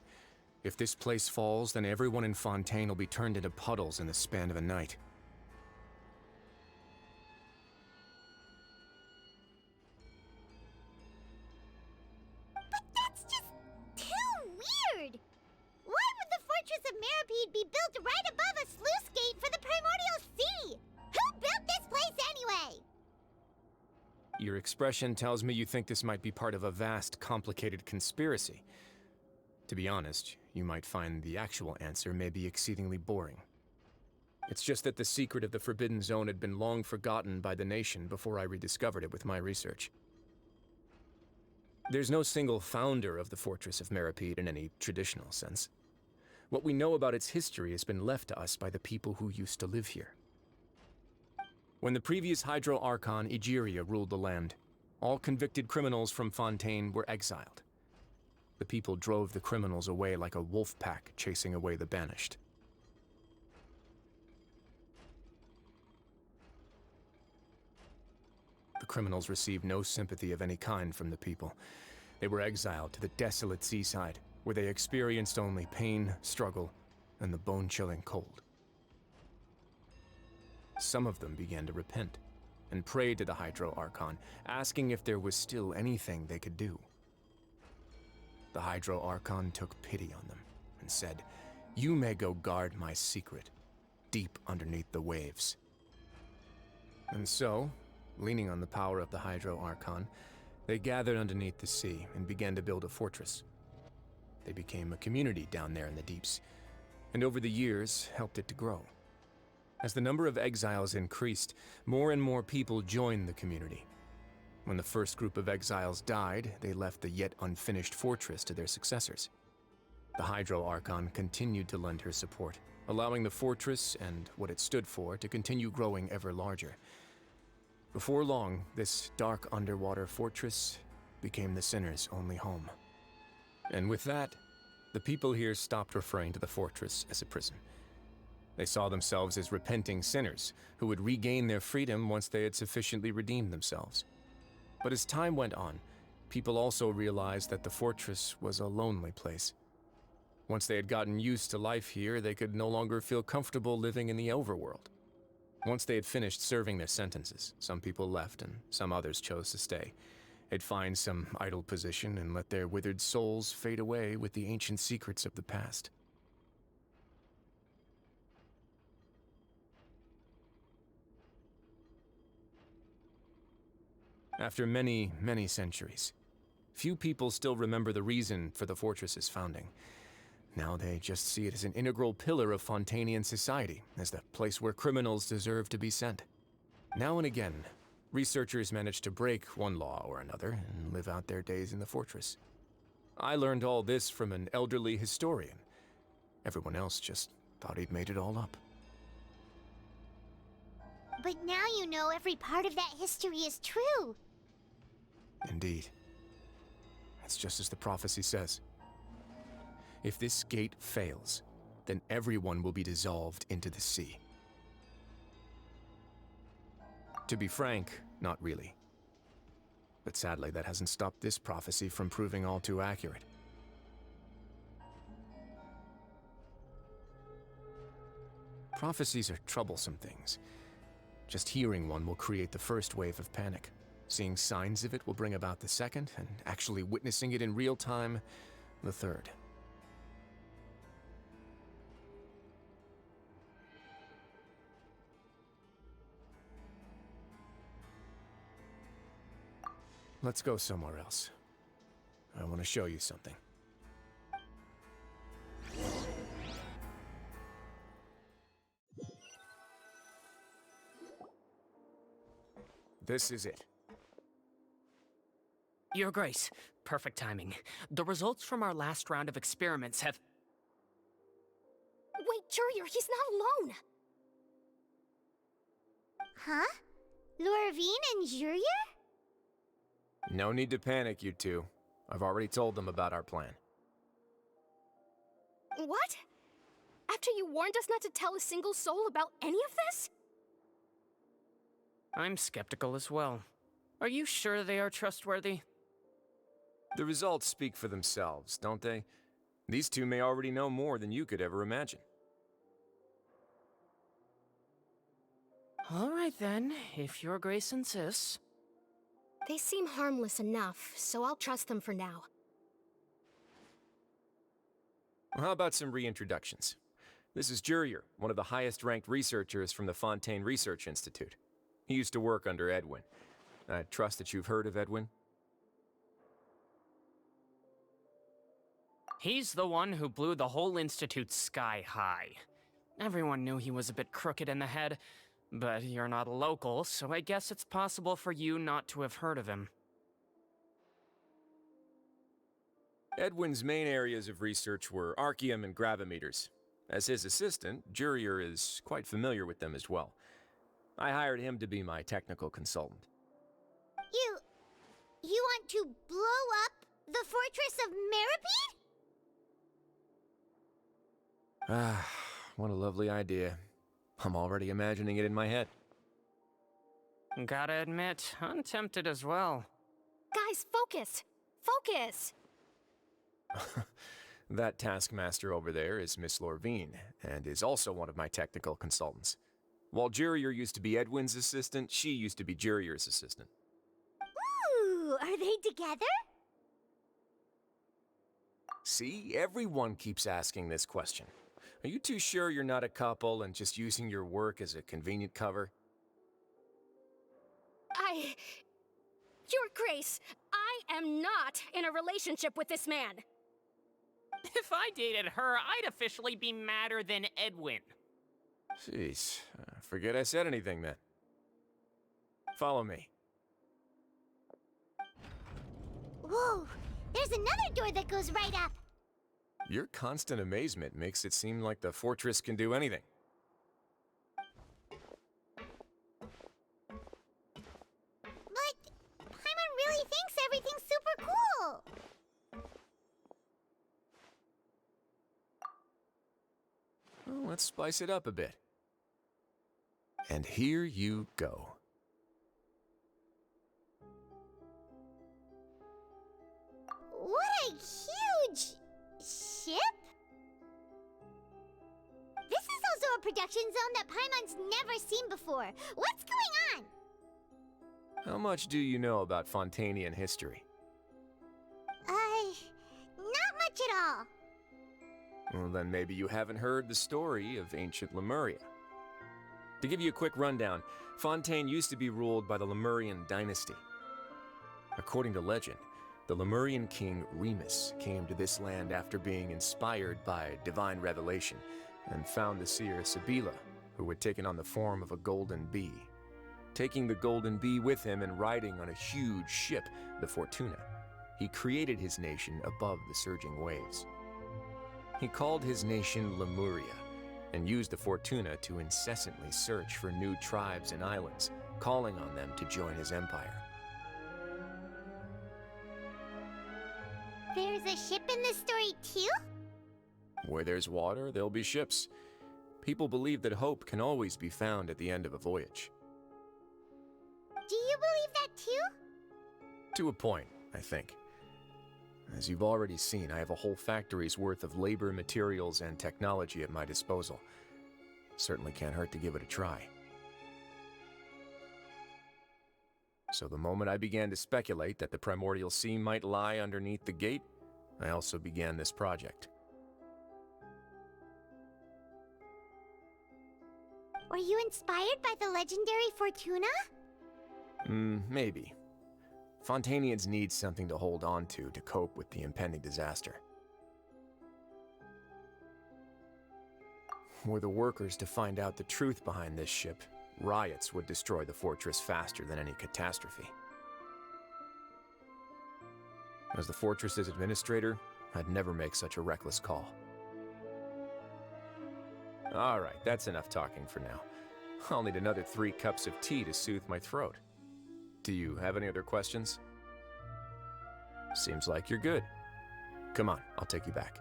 If this place falls, then everyone in Fontaine will be turned into puddles in the span of a night. But that's just too weird! Why would the Fortress of Meripede be built right above a sluice gate for the primordial sea? Who built this place anyway? Your expression tells me you think this might be part of a vast, complicated conspiracy. To be honest, you might find the actual answer may be exceedingly boring. It's just that the secret of the Forbidden Zone had been long forgotten by the nation before I rediscovered it with my research. There's no single founder of the Fortress of Meripede in any traditional sense. What we know about its history has been left to us by the people who used to live here. When the previous Hydro Archon Egeria ruled the land, all convicted criminals from Fontaine were exiled. The people drove the criminals away like a wolf pack chasing away the banished. The criminals received no sympathy of any kind from the people. They were exiled to the desolate seaside, where they experienced only pain, struggle, and the bone-chilling cold. Some of them began to repent, and prayed to the Hydro Archon, asking if there was still anything they could do. The Hydro Archon took pity on them, and said, "You may go guard my secret, deep underneath the waves." And so, leaning on the power of the Hydro Archon, They gathered underneath the sea and began to build a fortress. They became a community down there in the deeps, and over the years helped it to grow. As the number of exiles increased, more and more people joined the community. When the first group of exiles died, they left the yet unfinished fortress to their successors. The Hydro Archon continued to lend her support, allowing the fortress and what it stood for to continue growing ever larger. Before long, this dark underwater fortress became the sinner's only home. And with that, the people here stopped referring to the fortress as a prison. They saw themselves as repenting sinners who would regain their freedom once they had sufficiently redeemed themselves. But as time went on, people also realized that the fortress was a lonely place. Once they had gotten used to life here, they could no longer feel comfortable living in the overworld. Once they had finished serving their sentences, some people left and some others chose to stay. They'd find some idle position and let their withered souls fade away with the ancient secrets of the past. After many, many centuries, few people still remember the reason for the fortress's founding. Now they just see it as an integral pillar of Fontanian society, as the place where criminals deserve to be sent. Now and again, researchers manage to break one law or another and live out their days in the fortress. I learned all this from an elderly historian. Everyone else just thought he'd made it all up. But now you know every part of that history is true. Indeed. It's just as the prophecy says. If this gate fails, then everyone will be dissolved into the sea. To be frank, not really. But sadly, that hasn't stopped this prophecy from proving all too accurate. Prophecies are troublesome things. Just hearing one will create the first wave of panic. Seeing signs of it will bring about the second, and actually witnessing it in real time, the third. Let's go somewhere else. I want to show you something. This is it. Your Grace, perfect timing. The results from our last round of experiments have... Wait, Jurier, he's not alone! Huh? Lorvine and Jurier? No need to panic, you two. I've already told them about our plan. What? After you warned us not to tell a single soul about any of this? I'm skeptical as well. Are you sure they are trustworthy? The results speak for themselves, don't they? These two may already know more than you could ever imagine. All right then, if Your Grace insists. They seem harmless enough, so I'll trust them for now. Well, how about some reintroductions? This is Jurier, one of the highest-ranked researchers from the Fontaine Research Institute. He used to work under Edwin. I trust that you've heard of Edwin? He's the one who blew the whole institute sky high. Everyone knew he was a bit crooked in the head, but you're not a local, so I guess it's possible for you not to have heard of him. Edwin's main areas of research were archaeum and gravimeters. As his assistant, Jurier is quite familiar with them as well. I hired him to be my technical consultant. You want to blow up the fortress of Meripede? Ah, what a lovely idea. I'm already imagining it in my head. Gotta admit, I'm tempted as well. Guys, focus! Focus! That taskmaster over there is Miss Lorvine, and is also one of my technical consultants. While Jurier used to be Edwin's assistant, she used to be Jurier's assistant. Ooh, are they together? See, everyone keeps asking this question. Are you too sure you're not a couple and just using your work as a convenient cover? Your Grace, am not in a relationship with this man. If I dated her, I'd officially be madder than Edwin. Jeez, forget I said anything then. Follow me. Whoa! There's another door that goes right up! Your constant amazement makes it seem like the fortress can do anything. But Paimon really thinks everything's super cool! Well, let's spice it up a bit. And here you go. What a huge ship! This is also a production zone that Paimon's never seen before. What's going on? How much do you know about Fontanian history? Not much at all. Well, then maybe you haven't heard the story of ancient Lemuria. To give you a quick rundown, Fontaine used to be ruled by the Lemurian dynasty. According to legend, the Lemurian king Remus came to this land after being inspired by divine revelation and found the seer Sibila, who had taken on the form of a golden bee. Taking the golden bee with him and riding on a huge ship, the Fortuna, he created his nation above the surging waves. He called his nation Lemuria and used the Fortuna to incessantly search for new tribes and islands, calling on them to join his empire. There's a ship in this story too? Where there's water, there'll be ships. People believe that hope can always be found at the end of a voyage. Do you believe that too? To a point, I think. As you've already seen, I have a whole factory's worth of labor, materials, and technology at my disposal. Certainly can't hurt to give it a try. So the moment I began to speculate that the primordial sea might lie underneath the gate, I also began this project. Were you inspired by the legendary Fortuna? Maybe. Fontanians need something to hold on to cope with the impending disaster. Were the workers to find out the truth behind this ship, riots would destroy the fortress faster than any catastrophe. As the fortress's administrator, I'd never make such a reckless call. All right, that's enough talking for now. I'll need another 3 cups of tea to soothe my throat. Do you have any other questions? Seems like you're good. Come on, I'll take you back.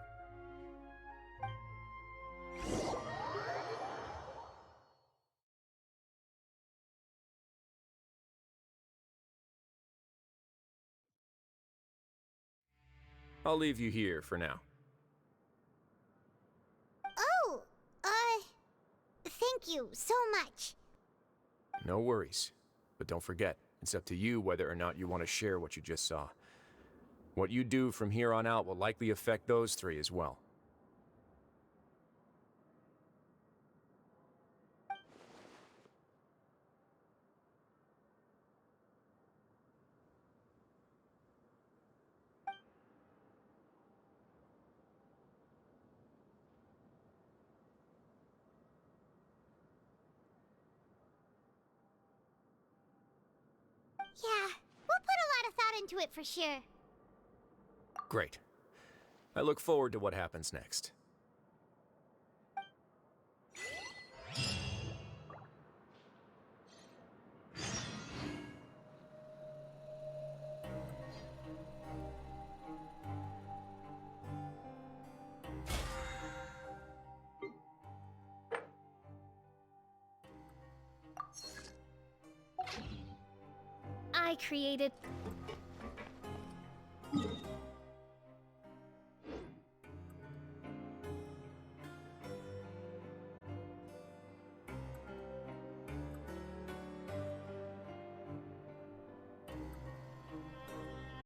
I'll leave you here for now. Oh, thank you so much. No worries. But don't forget, it's up to you whether or not you want to share what you just saw. What you do from here on out will likely affect those 3 as well. Yeah, we'll put a lot of thought into it for sure. Great. I look forward to what happens next. I created